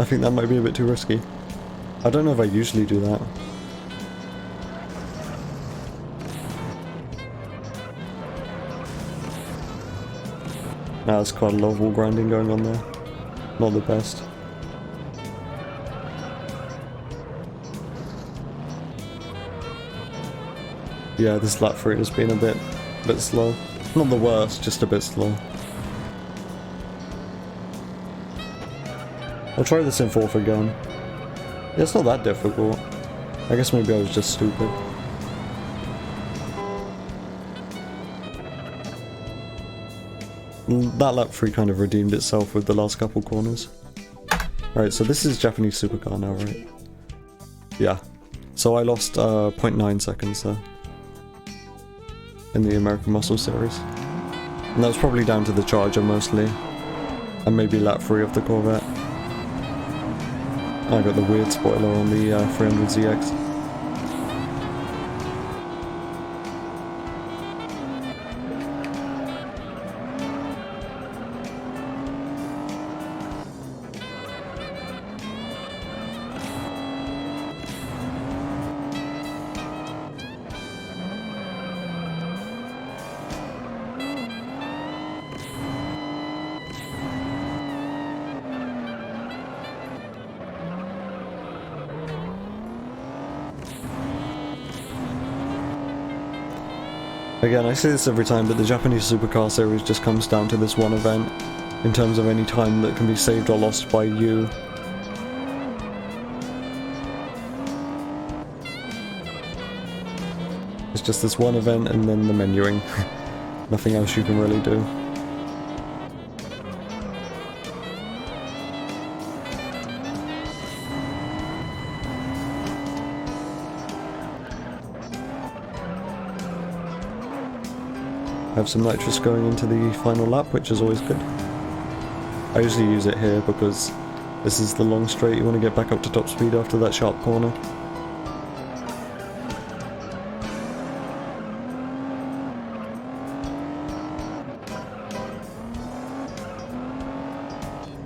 I think that might be a bit too risky. I don't know if I usually do that. Nah, there's quite a lot of wall grinding going on there. Not the best. Yeah, this lap 3 has been a bit slow. Not the worst, just a bit slow. I'll try this in 4th again. Yeah, it's not that difficult. I guess maybe I was just stupid. That lap 3 kind of redeemed itself with the last couple corners. Alright, so this is Japanese Supercar now, right? Yeah. So I lost 0.9 seconds there. In the American Muscle Series. And that was probably down to the Charger mostly. And maybe lap 3 of the Corvette. I got the weird spoiler on the 300ZX. Again, I say this every time, but the Japanese Supercar Series just comes down to this one event, in terms of any time that can be saved or lost by you. It's just this one event and then the menuing. Nothing else you can really do. Have some nitrous going into the final lap, which is always good. I usually use it here because this is the long straight, you want to get back up to top speed after that sharp corner.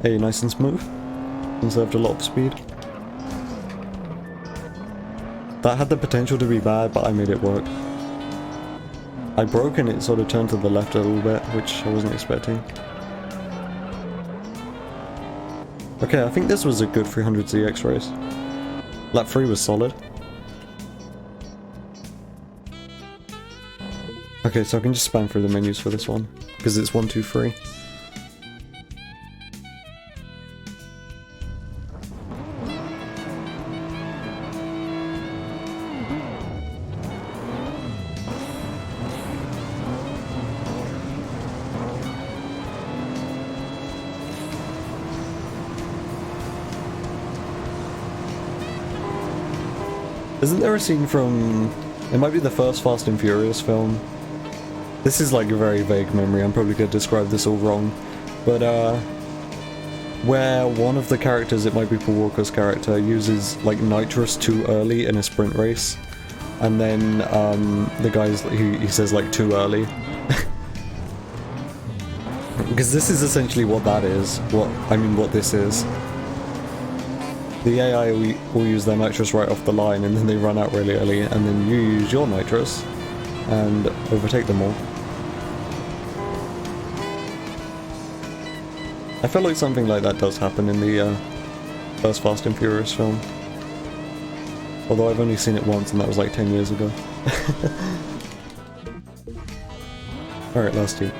Hey, nice and smooth. Conserved a lot of speed. That had the potential to be bad, but I made it work. I broke and it sort of turned to the left a little bit, which I wasn't expecting. Okay, I think this was a good 300ZX race. Lap 3 was solid. Okay, so I can just spam through the menus for this one, because it's 1, 2, 3. Isn't there a scene from... it might be the first Fast and Furious film. This is like a very vague memory, I'm probably going to describe this all wrong. But where one of the characters, it might be Paul Walker's character, uses like nitrous too early in a sprint race. And then the guy's, he says like too early. Because this is essentially what that is. What this is. The AI will use their nitrous right off the line and then they run out really early and then you use your nitrous and overtake them all. I feel like something like that does happen in the first Fast and Furious film. Although I've only seen it once and that was like 10 years ago. Alright, last two.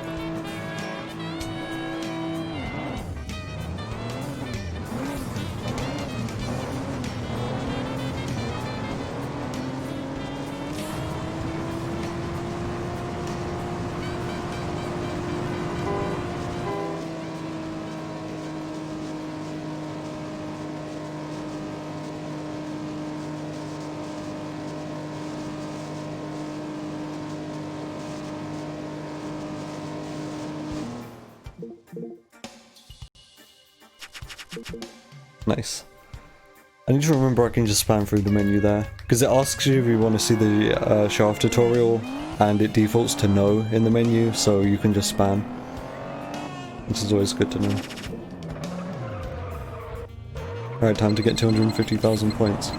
Nice. I need to remember I can just spam through the menu there, because it asks you if you want to see the show-off tutorial, and it defaults to no in the menu, so you can just spam. Which is always good to know. Alright, time to get 250,000 points.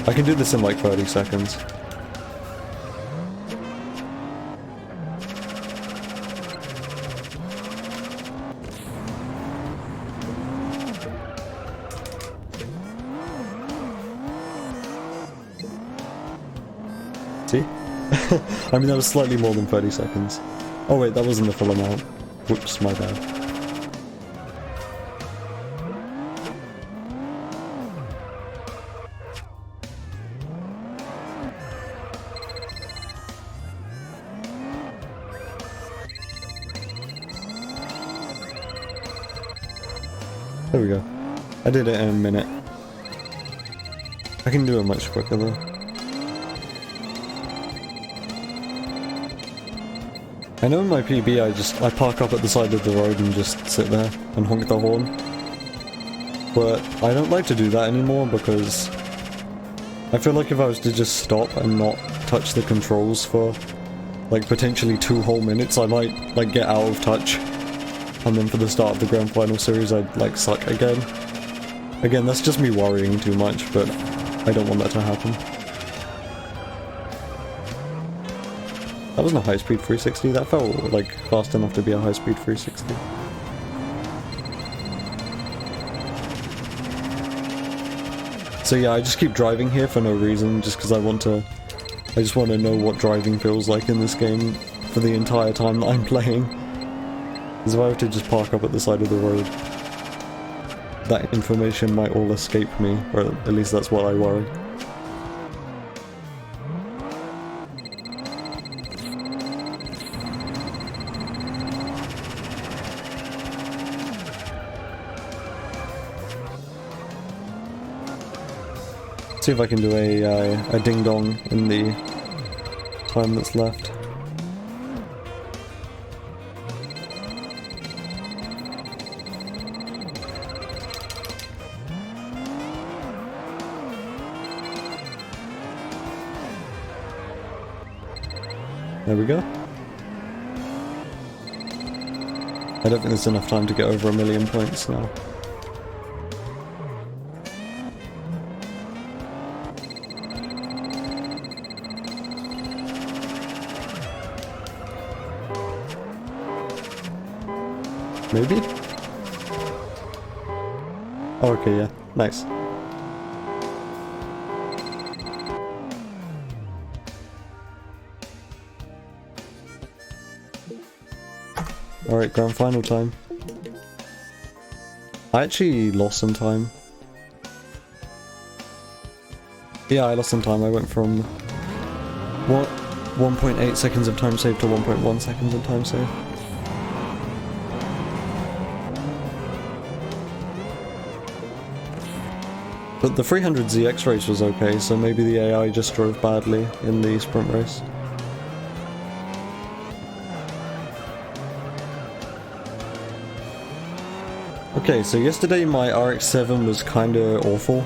I can do this in like 30 seconds. See? I mean, that was slightly more than 30 seconds. Oh wait, that wasn't the full amount. Whoops, my bad. There we go. I did it in a minute. I can do it much quicker though. I know in my PB I park up at the side of the road and just sit there and honk the horn. But I don't like to do that anymore because I feel like if I was to just stop and not touch the controls for like potentially 2 whole minutes, I might like get out of touch. And then for the start of the Grand Final Series I'd like suck again. Again, that's just me worrying too much, but I don't want that to happen. That wasn't a high-speed 360, that felt like fast enough to be a high-speed 360. So yeah, I just keep driving here for no reason, just because I just want to know what driving feels like in this game for the entire time that I'm playing. Because if I were to just park up at the side of the road, that information might all escape me, or at least that's what I worry. See if I can do a ding-dong in the time that's left. There we go. I don't think there's enough time to get over 1,000,000 points now. Maybe? Oh, okay, yeah. Nice. Alright, grand final time. I actually lost some time. Yeah, I lost some time. I went from 1.8 seconds of time save to 1.1 seconds of time save. But the 300ZX race was okay, so maybe the AI just drove badly in the sprint race. Okay, so yesterday my RX-7 was kinda awful.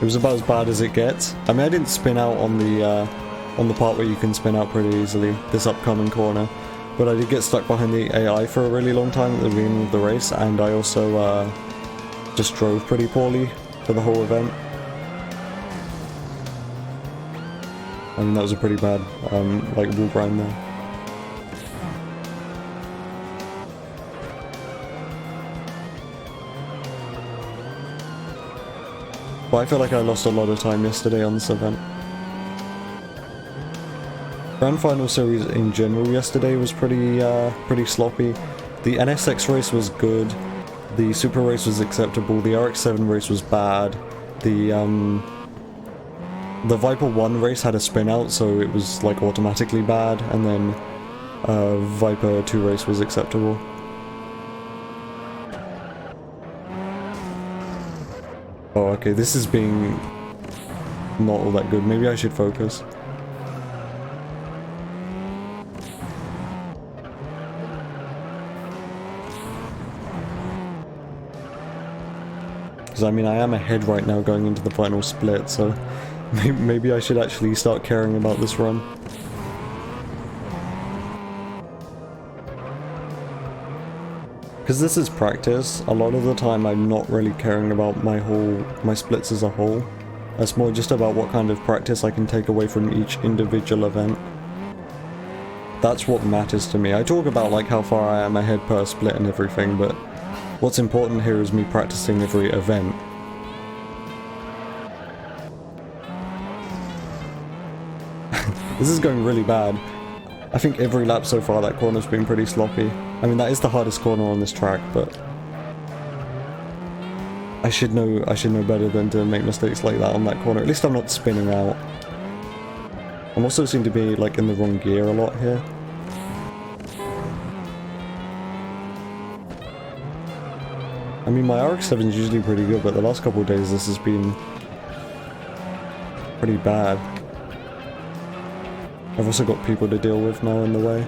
It was about as bad as it gets. I mean, I didn't spin out on the part where you can spin out pretty easily, this upcoming corner. But I did get stuck behind the AI for a really long time at the beginning of the race, and I also just drove pretty poorly for the whole event. I mean, that was a pretty bad, like, wall grind there. But I feel like I lost a lot of time yesterday on this event. Grand Final Series in general yesterday was pretty sloppy. The NSX race was good. The Super race was acceptable. The RX-7 race was bad. The Viper 1 race had a spin out, so it was like automatically bad. And then Viper 2 race was acceptable. Oh, okay, this is being not all that good. Maybe I should focus. Because, I mean, I am ahead right now going into the final split, so maybe I should actually start caring about this run. Because this is practice, a lot of the time I'm not really caring about my splits as a whole. It's more just about what kind of practice I can take away from each individual event. That's what matters to me. I talk about like how far I am ahead per split and everything, but what's important here is me practicing every event. This is going really bad. I think every lap so far that corner's been pretty sloppy. I mean, that is the hardest corner on this track, but I should know better than to make mistakes like that on that corner. At least I'm not spinning out. I'm also seem to be like in the wrong gear a lot here. I mean, my RX-7 is usually pretty good, but the last couple of days this has been pretty bad. I've also got people to deal with now in the way.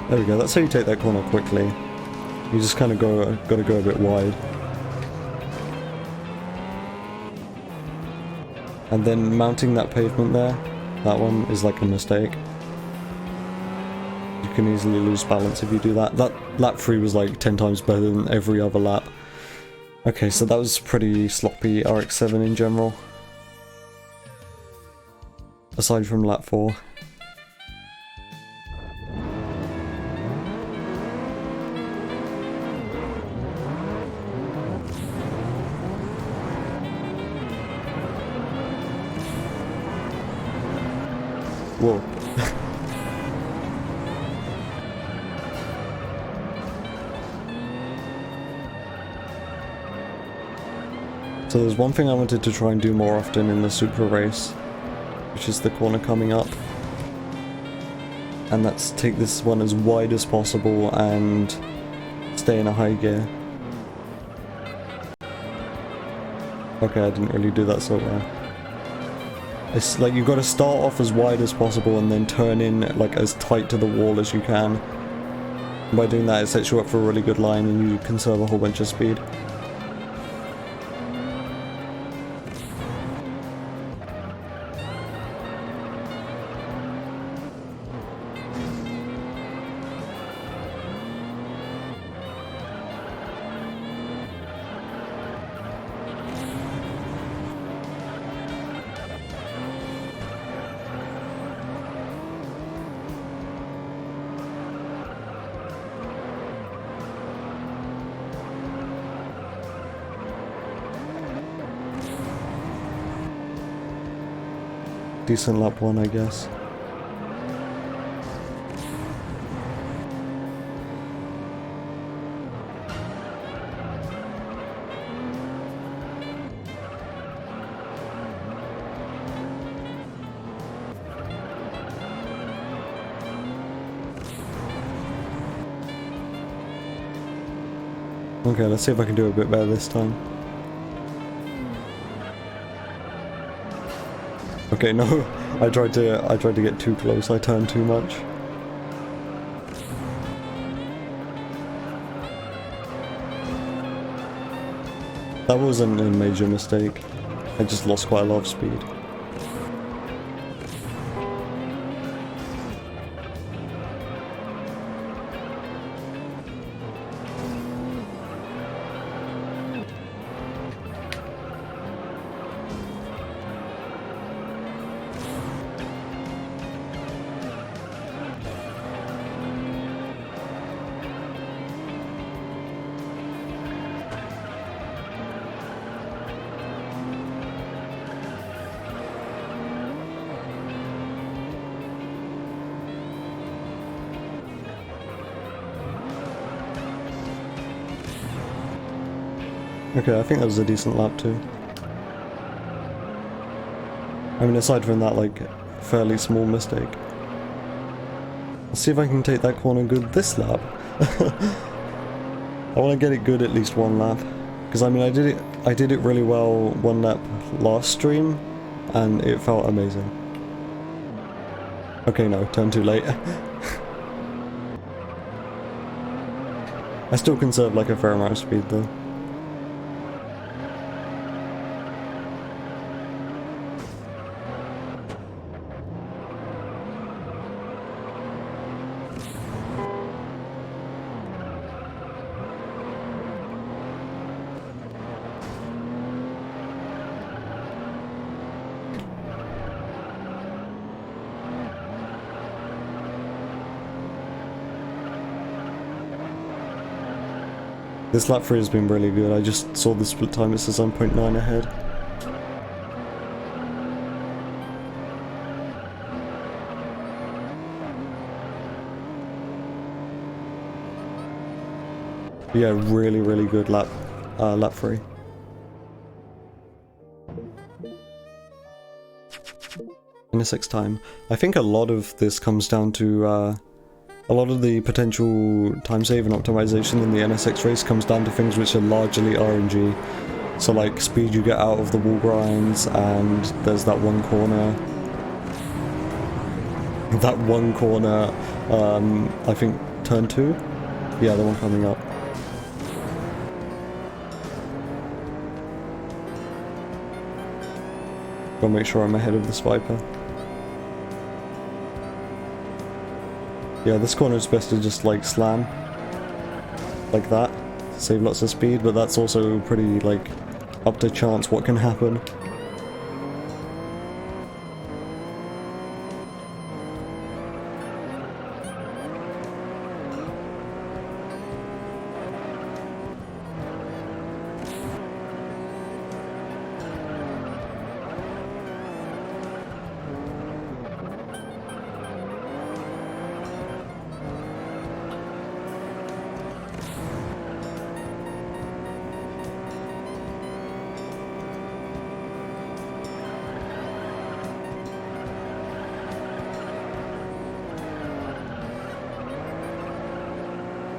There we go, that's how you take that corner quickly. You just kind of gotta go a bit wide. And then mounting that pavement there, that one is like a mistake. You can easily lose balance if you do that. That lap 3 was like 10 times better than every other lap. Okay, so that was pretty sloppy RX-7 in general. Aside from lap 4. Whoa. So there's one thing I wanted to try and do more often in the Super race, which is the corner coming up. And that's take this one as wide as possible and stay in a high gear. Okay, I didn't really do that so well. It's like you've got to start off as wide as possible and then turn in like as tight to the wall as you can. And by doing that, it sets you up for a really good line and you conserve a whole bunch of speed. decent lap 1, I guess. Okay, let's see if I can do a bit better this time. Okay, no, I tried to get too close. I turned too much. That wasn't a major mistake. I just lost quite a lot of speed. Okay, I think that was a decent lap too. I mean, aside from that, like, fairly small mistake. Let's see if I can take that corner good this lap. I want to get it good at least one lap. Because, I mean, I did it really well one lap last stream, and it felt amazing. Okay, no, turned too late. I still conserve, like, a fair amount of speed, though. This lap 3 has been really good. I just saw the split time, it says I'm 0.9 ahead. Yeah, really good lap 3. NSX time. I think a lot of this comes down to a lot of the potential time save and optimization in the NSX race comes down to things which are largely RNG. So like speed you get out of the wall grinds, and there's that one corner. That one corner, I think turn 2? Yeah, the one coming up. Gotta make sure I'm ahead of this Viper. Yeah, this corner is best to just like slam like that, save lots of speed, but that's also pretty like up to chance what can happen.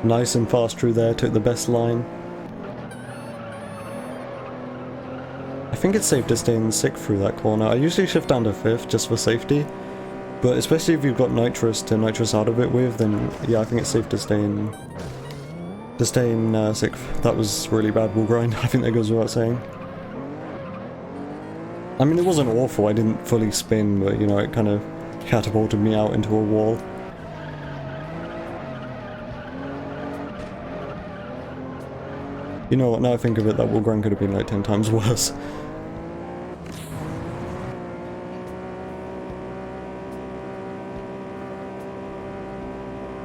Nice and fast through there, took the best line. I think it's safe to stay in 6th through that corner. I usually shift down to 5th just for safety, but especially if you've got nitrous to nitrous out of it with, then yeah, I think it's safe to stay in 6th. That was really bad wall grind, I think that goes without saying. I mean, it wasn't awful, I didn't fully spin, but you know, it kind of catapulted me out into a wall. You know what, now I think of it, that wall grind could have been like 10 times worse.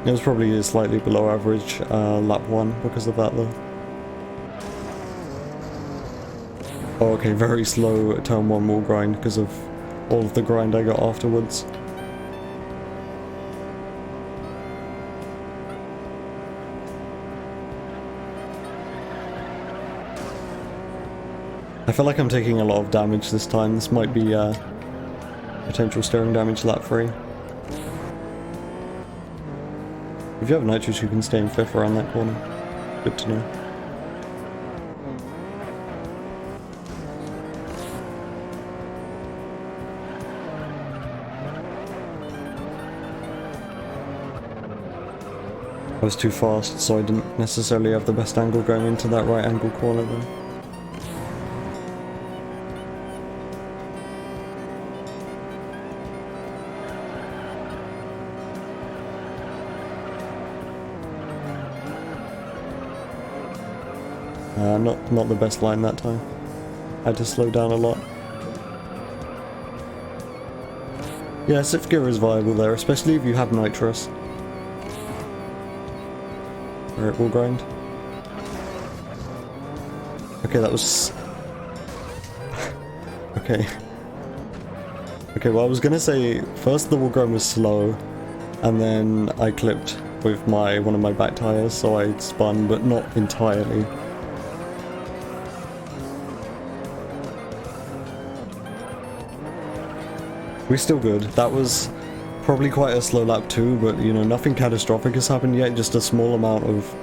It was probably slightly below average lap 1 because of that though. Oh, okay, very slow turn 1 wall grind because of all of the grind I got afterwards. I feel like I'm taking a lot of damage this time. This might be potential steering damage lap 3. If you have nitrous, you can stay in 5th around that corner. Good to know. I was too fast, so I didn't necessarily have the best angle going into that right angle corner then. Not the best line that time. I had to slow down a lot. Yeah, 6th gear is viable there, especially if you have nitrous. Alright, we'll grind. Okay, that was... okay. Okay, well I was gonna say, first the wall grind was slow, and then I clipped with one of my back tires, so I spun, but not entirely. We're still good. That was probably quite a slow lap too, but you know, nothing catastrophic has happened yet, just a small amount of...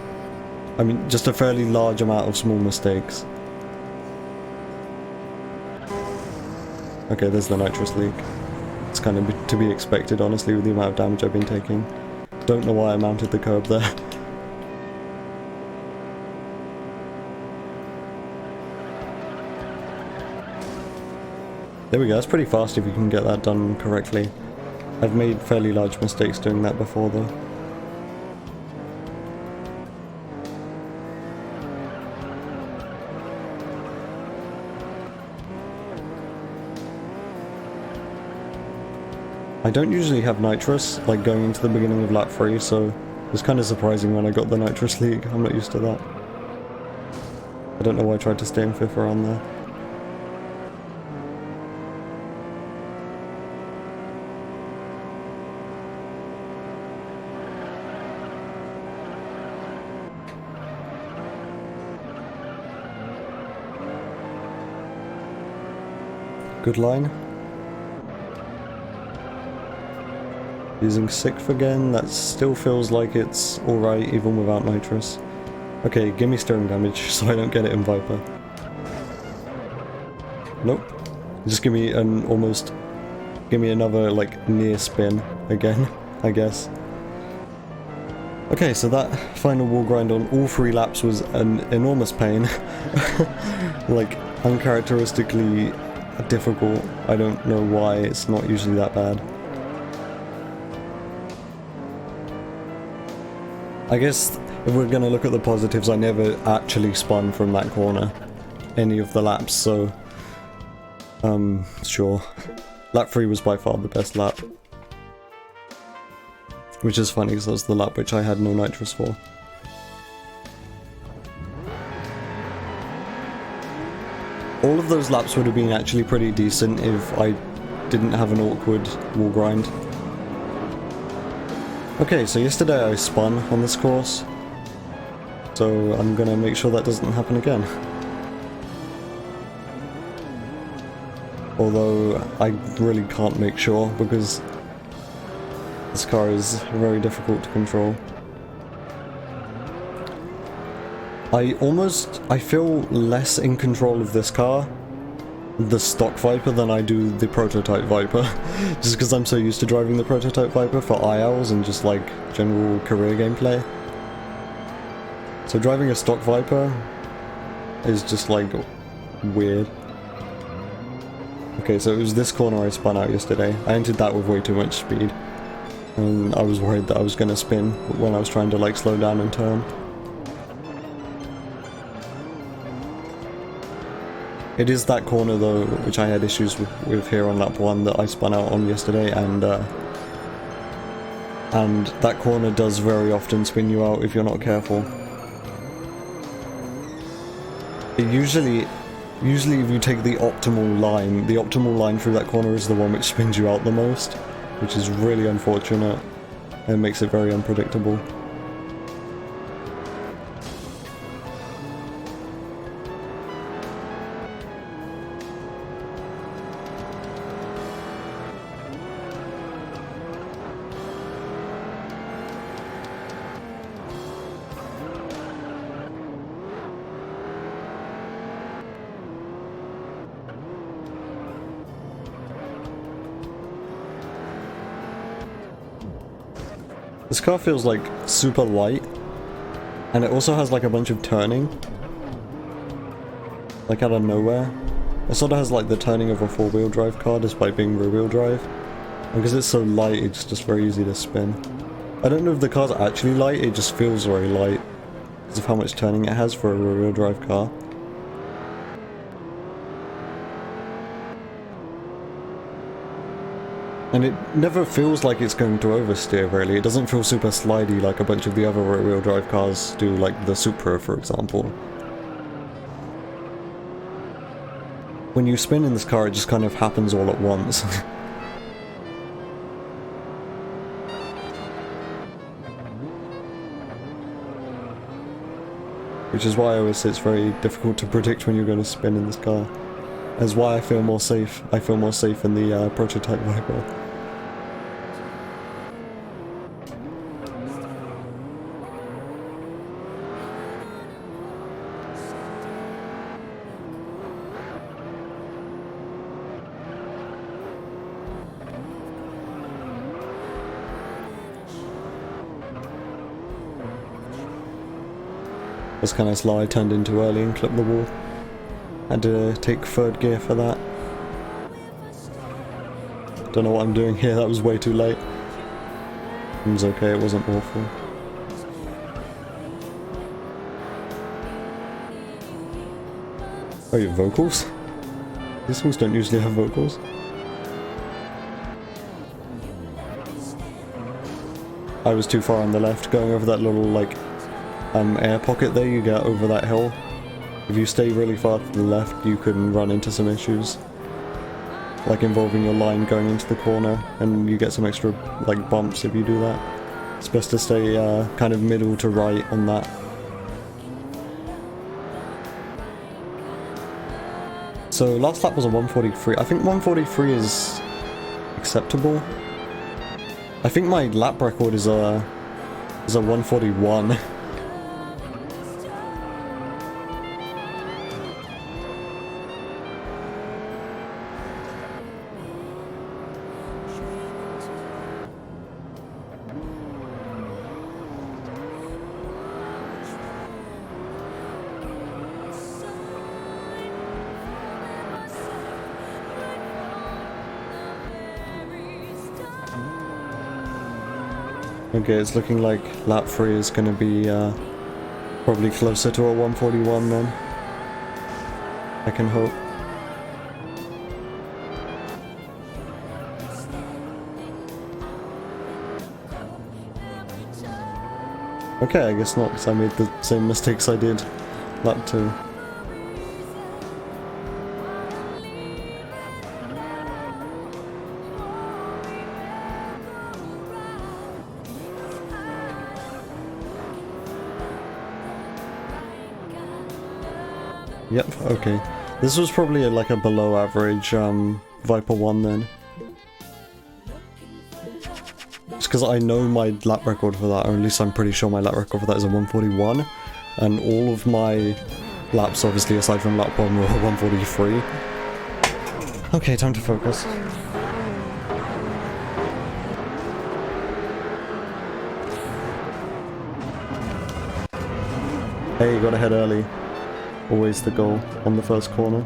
I mean, just a fairly large amount of small mistakes. Okay, there's the nitrous leak. It's kind of to be expected, honestly, with the amount of damage I've been taking. Don't know why I mounted the curb there. There we go, that's pretty fast if you can get that done correctly. I've made fairly large mistakes doing that before though. I don't usually have nitrous, like going into the beginning of lap 3, so it was kind of surprising when I got the nitrous leak. I'm not used to that. I don't know why I tried to stay in 5th around there. Good line. Using 6th again, that still feels like it's alright even without nitrous. Okay, give me steering damage so I don't get it in Viper. Nope. Just give me another like near spin again, I guess. Okay, so that final wall grind on all 3 laps was an enormous pain. Like, uncharacteristically difficult. I don't know why, it's not usually that bad. I guess if we're gonna look at the positives, I never actually spun from that corner any of the laps, so sure. Lap 3 was by far the best lap. Which is funny because that was the lap which I had no nitrous for. All of those laps would have been actually pretty decent if I didn't have an awkward wall grind. Okay, so yesterday I spun on this course, so I'm gonna make sure that doesn't happen again. Although I really can't make sure because this car is very difficult to control. I feel less in control of this car, the stock Viper, than I do the prototype Viper. Just because I'm so used to driving the prototype Viper for ILs and just like general career gameplay. So driving a stock Viper is just like weird. Okay, so it was this corner I spun out yesterday. I entered that with way too much speed. And I was worried that I was going to spin when I was trying to like slow down and turn. It is that corner though, which I had issues with here on lap 1 that I spun out on yesterday, and that corner does very often spin you out if you're not careful. It usually Usually if you take the optimal line through that corner is the one which spins you out the most, which is really unfortunate and makes it very unpredictable. This car feels like super light, and it also has like a bunch of turning, like out of nowhere. It sort of has like the turning of a four-wheel drive car despite being rear-wheel drive. And because it's so light, it's just very easy to spin. I don't know if the car's actually light, it just feels very light because of how much turning it has for a rear-wheel drive car. And it never feels like it's going to oversteer, really. It doesn't feel super slidey like a bunch of the other rear-wheel drive cars do, like the Supra, for example. When you spin in this car, it just kind of happens all at once. Which is why I always say it's very difficult to predict when you're going to spin in this car. That's why I feel more safe. I feel more safe in the prototype Viper. Was kind of slow. I turned in too early and clipped the wall. Had to take third gear for that. Don't know what I'm doing here, that was way too late. It was okay, it wasn't awful. Oh, you have vocals? These songs don't usually have vocals. I was too far on the left, going over that little, like, air pocket there you get over that hill. If you stay really far to the left, you can run into some issues. Like involving your line going into the corner, and you get some extra, like, bumps if you do that. It's best to stay kind of middle to right on that. So last lap was a 143. I think 143 is acceptable. I think my lap record is a 141. Okay, it's looking like lap 3 is going to be probably closer to a 141 then. I can hope. Okay, I guess not, because I made the same mistakes I did lap 2. Yep, okay. This was probably like a below average Viper 1 then. Just because I know my lap record for that, or at least I'm pretty sure my lap record for that is a 141. And all of my laps, obviously aside from lap 1, were 143. Okay, time to focus. Hey, you got ahead early. Always the goal on the first corner.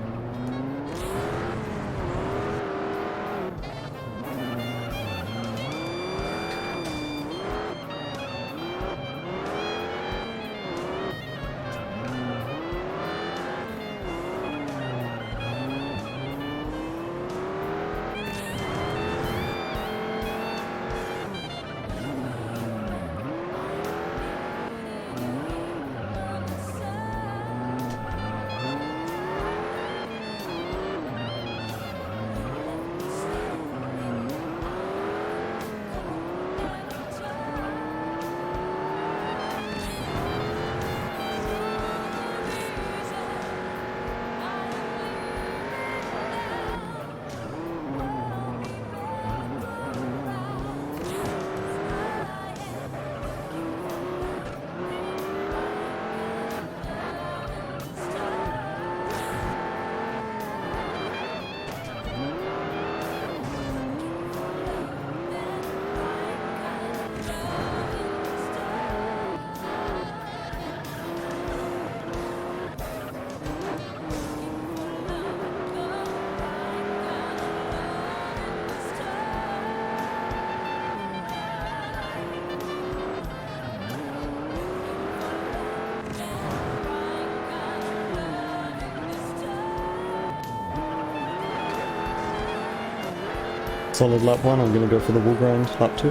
Solid lap 1, I'm gonna go for the wall grind lap 2.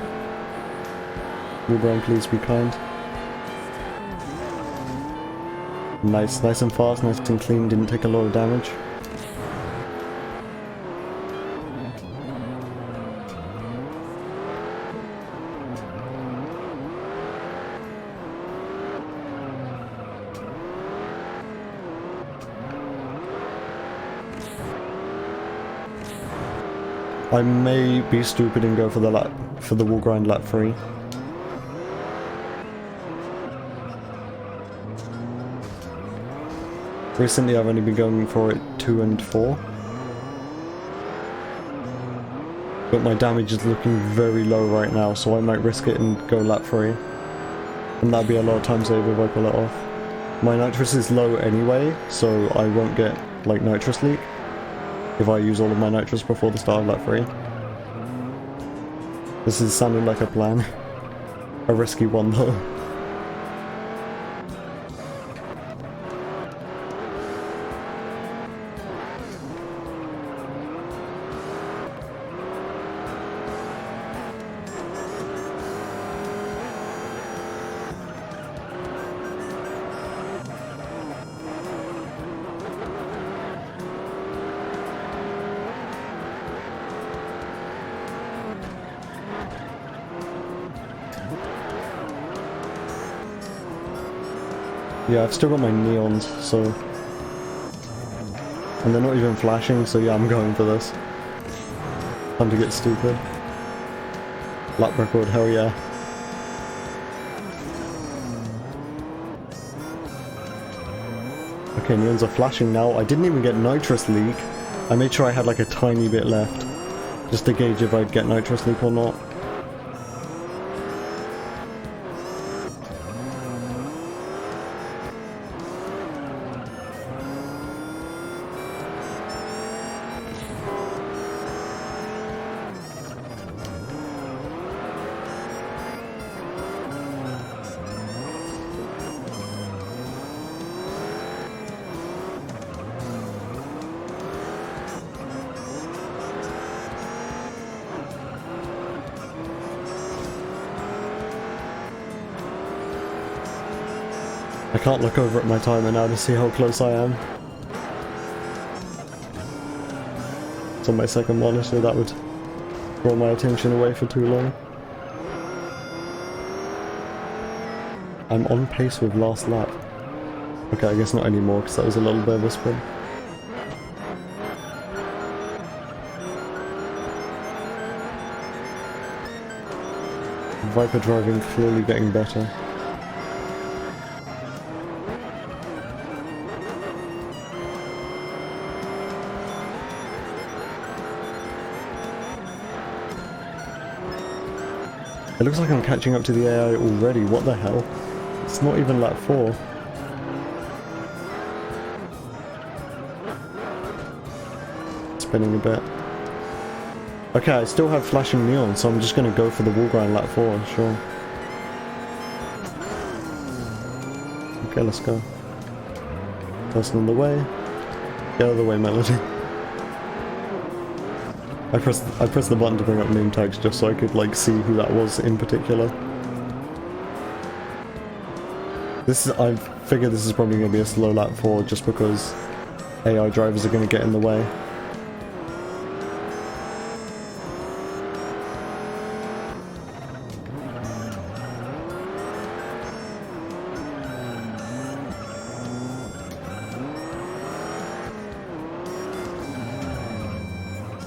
Wall grind, please be kind. Nice and fast, nice and clean, didn't take a lot of damage. I may be stupid and go for the wall grind lap 3. Recently I've only been going for it 2 and 4. But my damage is looking very low right now, so I might risk it and go lap 3. And that'd be a lot of time save if I pull it off. My nitrous is low anyway, so I won't get like nitrous leak if I use all of my nitrous before the start of lap 3. This is sounding like a plan. A risky one though. Yeah, I've still got my neons, so... And they're not even flashing, so yeah, I'm going for this. Time to get stupid. Lap record, hell yeah. Okay, neons are flashing now. I didn't even get nitrous leak. I made sure I had like a tiny bit left, just to gauge if I'd get nitrous leak or not. I can't look over at my timer now to see how close I am. It's on my second monitor, that would draw my attention away for too long. I'm on pace with last lap. Okay, I guess not anymore because that was a little bit of a spin. Viper driving clearly getting better. It looks like I'm catching up to the AI already, what the hell? It's not even lap 4. Spinning a bit. Okay, I still have flashing neon, so I'm just gonna go for the wall grind lap 4, sure. Okay, let's go. Person on the way. Get out of the way, Melody. I pressed the button to bring up name tags just so I could like see who that was in particular. I figure this is probably going to be a slow lap 4 just because AI drivers are going to get in the way.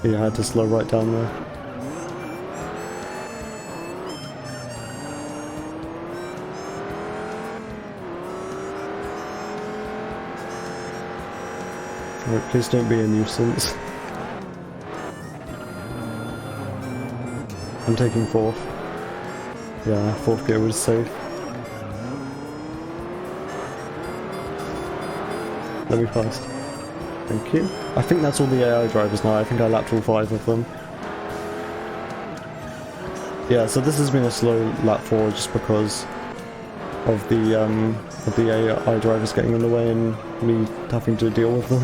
Yeah, I had to slow right down there. Right, please don't be a nuisance. I'm taking 4th. Yeah, 4th gear was safe. Let me pass. Thank you. I think that's all the AI drivers now. I think I lapped all 5 of them. Yeah, so this has been a slow lap 4 just because of the AI drivers getting in the way and me having to deal with them.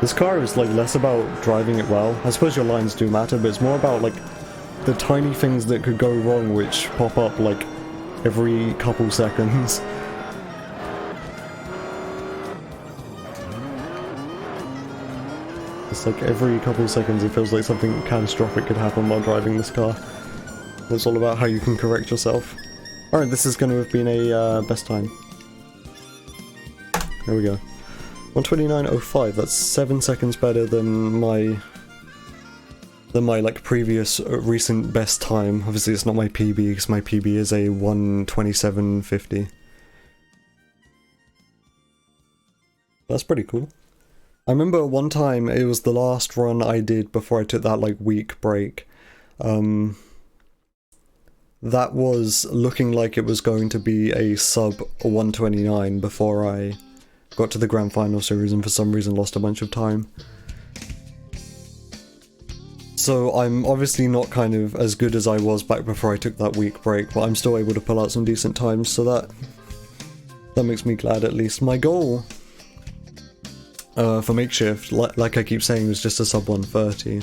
This car is like less about driving it well. I suppose your lines do matter, but it's more about like the tiny things that could go wrong which pop up like every couple seconds. It's like every couple seconds it feels like something catastrophic could happen while driving this car. It's all about how you can correct yourself. Alright, this is going to have been a best time. There we go. 1:29.05, that's 7 seconds better than my like previous recent best time. Obviously it's not my PB because my PB is a 1:27.50. That's pretty cool. I remember one time, it was the last run I did before I took that like week break. That was looking like it was going to be a sub 1:29 before I got to the Grand Final series and for some reason lost a bunch of time. So I'm obviously not kind of as good as I was back before I took that week break, but I'm still able to pull out some decent times, so that makes me glad at least. My goal for makeshift, like I keep saying, was just a sub 1:30.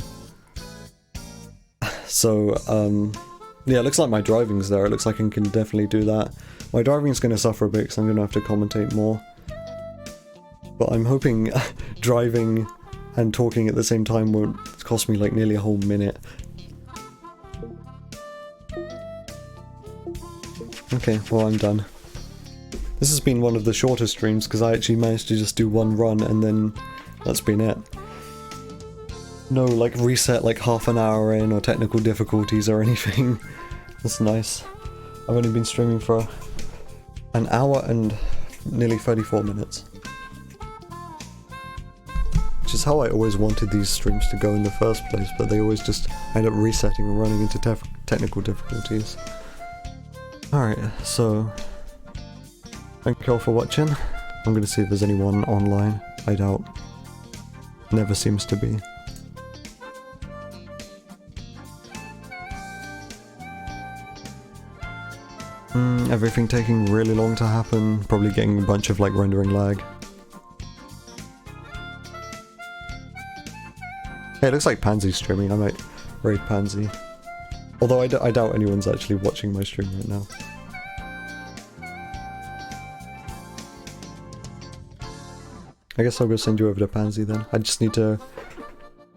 So, yeah, it looks like my driving's there. It looks like I can definitely do that. My driving's going to suffer a bit because I'm going to have to commentate more. But I'm hoping driving and talking at the same time won't cost me like nearly a whole minute. Okay, well I'm done. This has been one of the shorter streams because I actually managed to just do one run and then that's been it. No like reset like half an hour in or technical difficulties or anything. That's nice. I've only been streaming for an hour and nearly 34 minutes. Which is how I always wanted these streams to go in the first place, but they always just end up resetting and running into technical difficulties. Alright, so thank you all for watching. I'm gonna see if there's anyone online. I doubt. Never seems to be. Everything taking really long to happen, probably getting a bunch of like rendering lag. Hey, it looks like Pansy's streaming. I might raid Pansy. Although I doubt anyone's actually watching my stream right now. I guess I'll go send you over to Pansy then. I just need to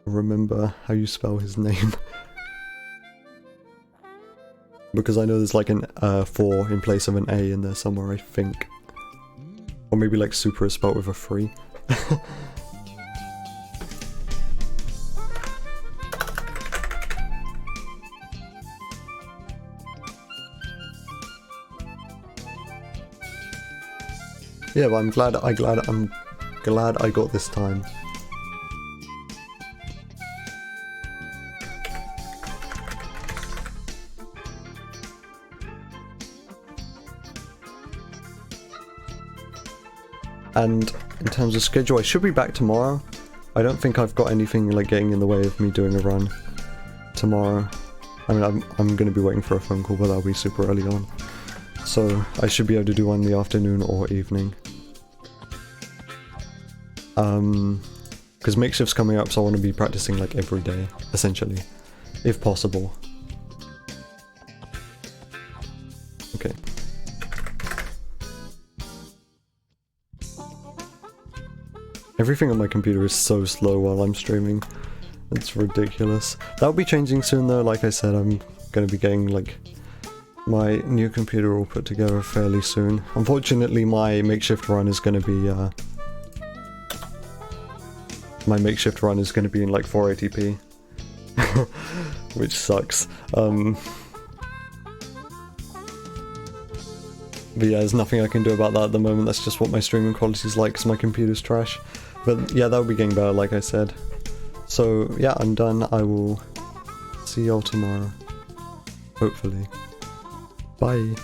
remember how you spell his name. Because I know there's like an 4 in place of an A in there somewhere, I think. Or maybe like super is spelled with a 3. Yeah, but I'm glad I got this time. And in terms of schedule, I should be back tomorrow. I don't think I've got anything like getting in the way of me doing a run tomorrow. I mean, I'm going to be waiting for a phone call, but that'll be super early on. So I should be able to do one in the afternoon or evening. Because makeshift's coming up, so I want to be practicing like every day, essentially, if possible. Okay. Everything on my computer is so slow while I'm streaming. It's ridiculous. That'll be changing soon though. Like I said, I'm going to be getting like my new computer all put together fairly soon. Unfortunately, my makeshift run is going to be in like 480p, which sucks. But yeah, there's nothing I can do about that at the moment. That's just what my streaming quality is like because my computer's trash. But yeah, that'll be getting better, like I said. So yeah, I'm done. I will see y'all tomorrow. Hopefully. Bye.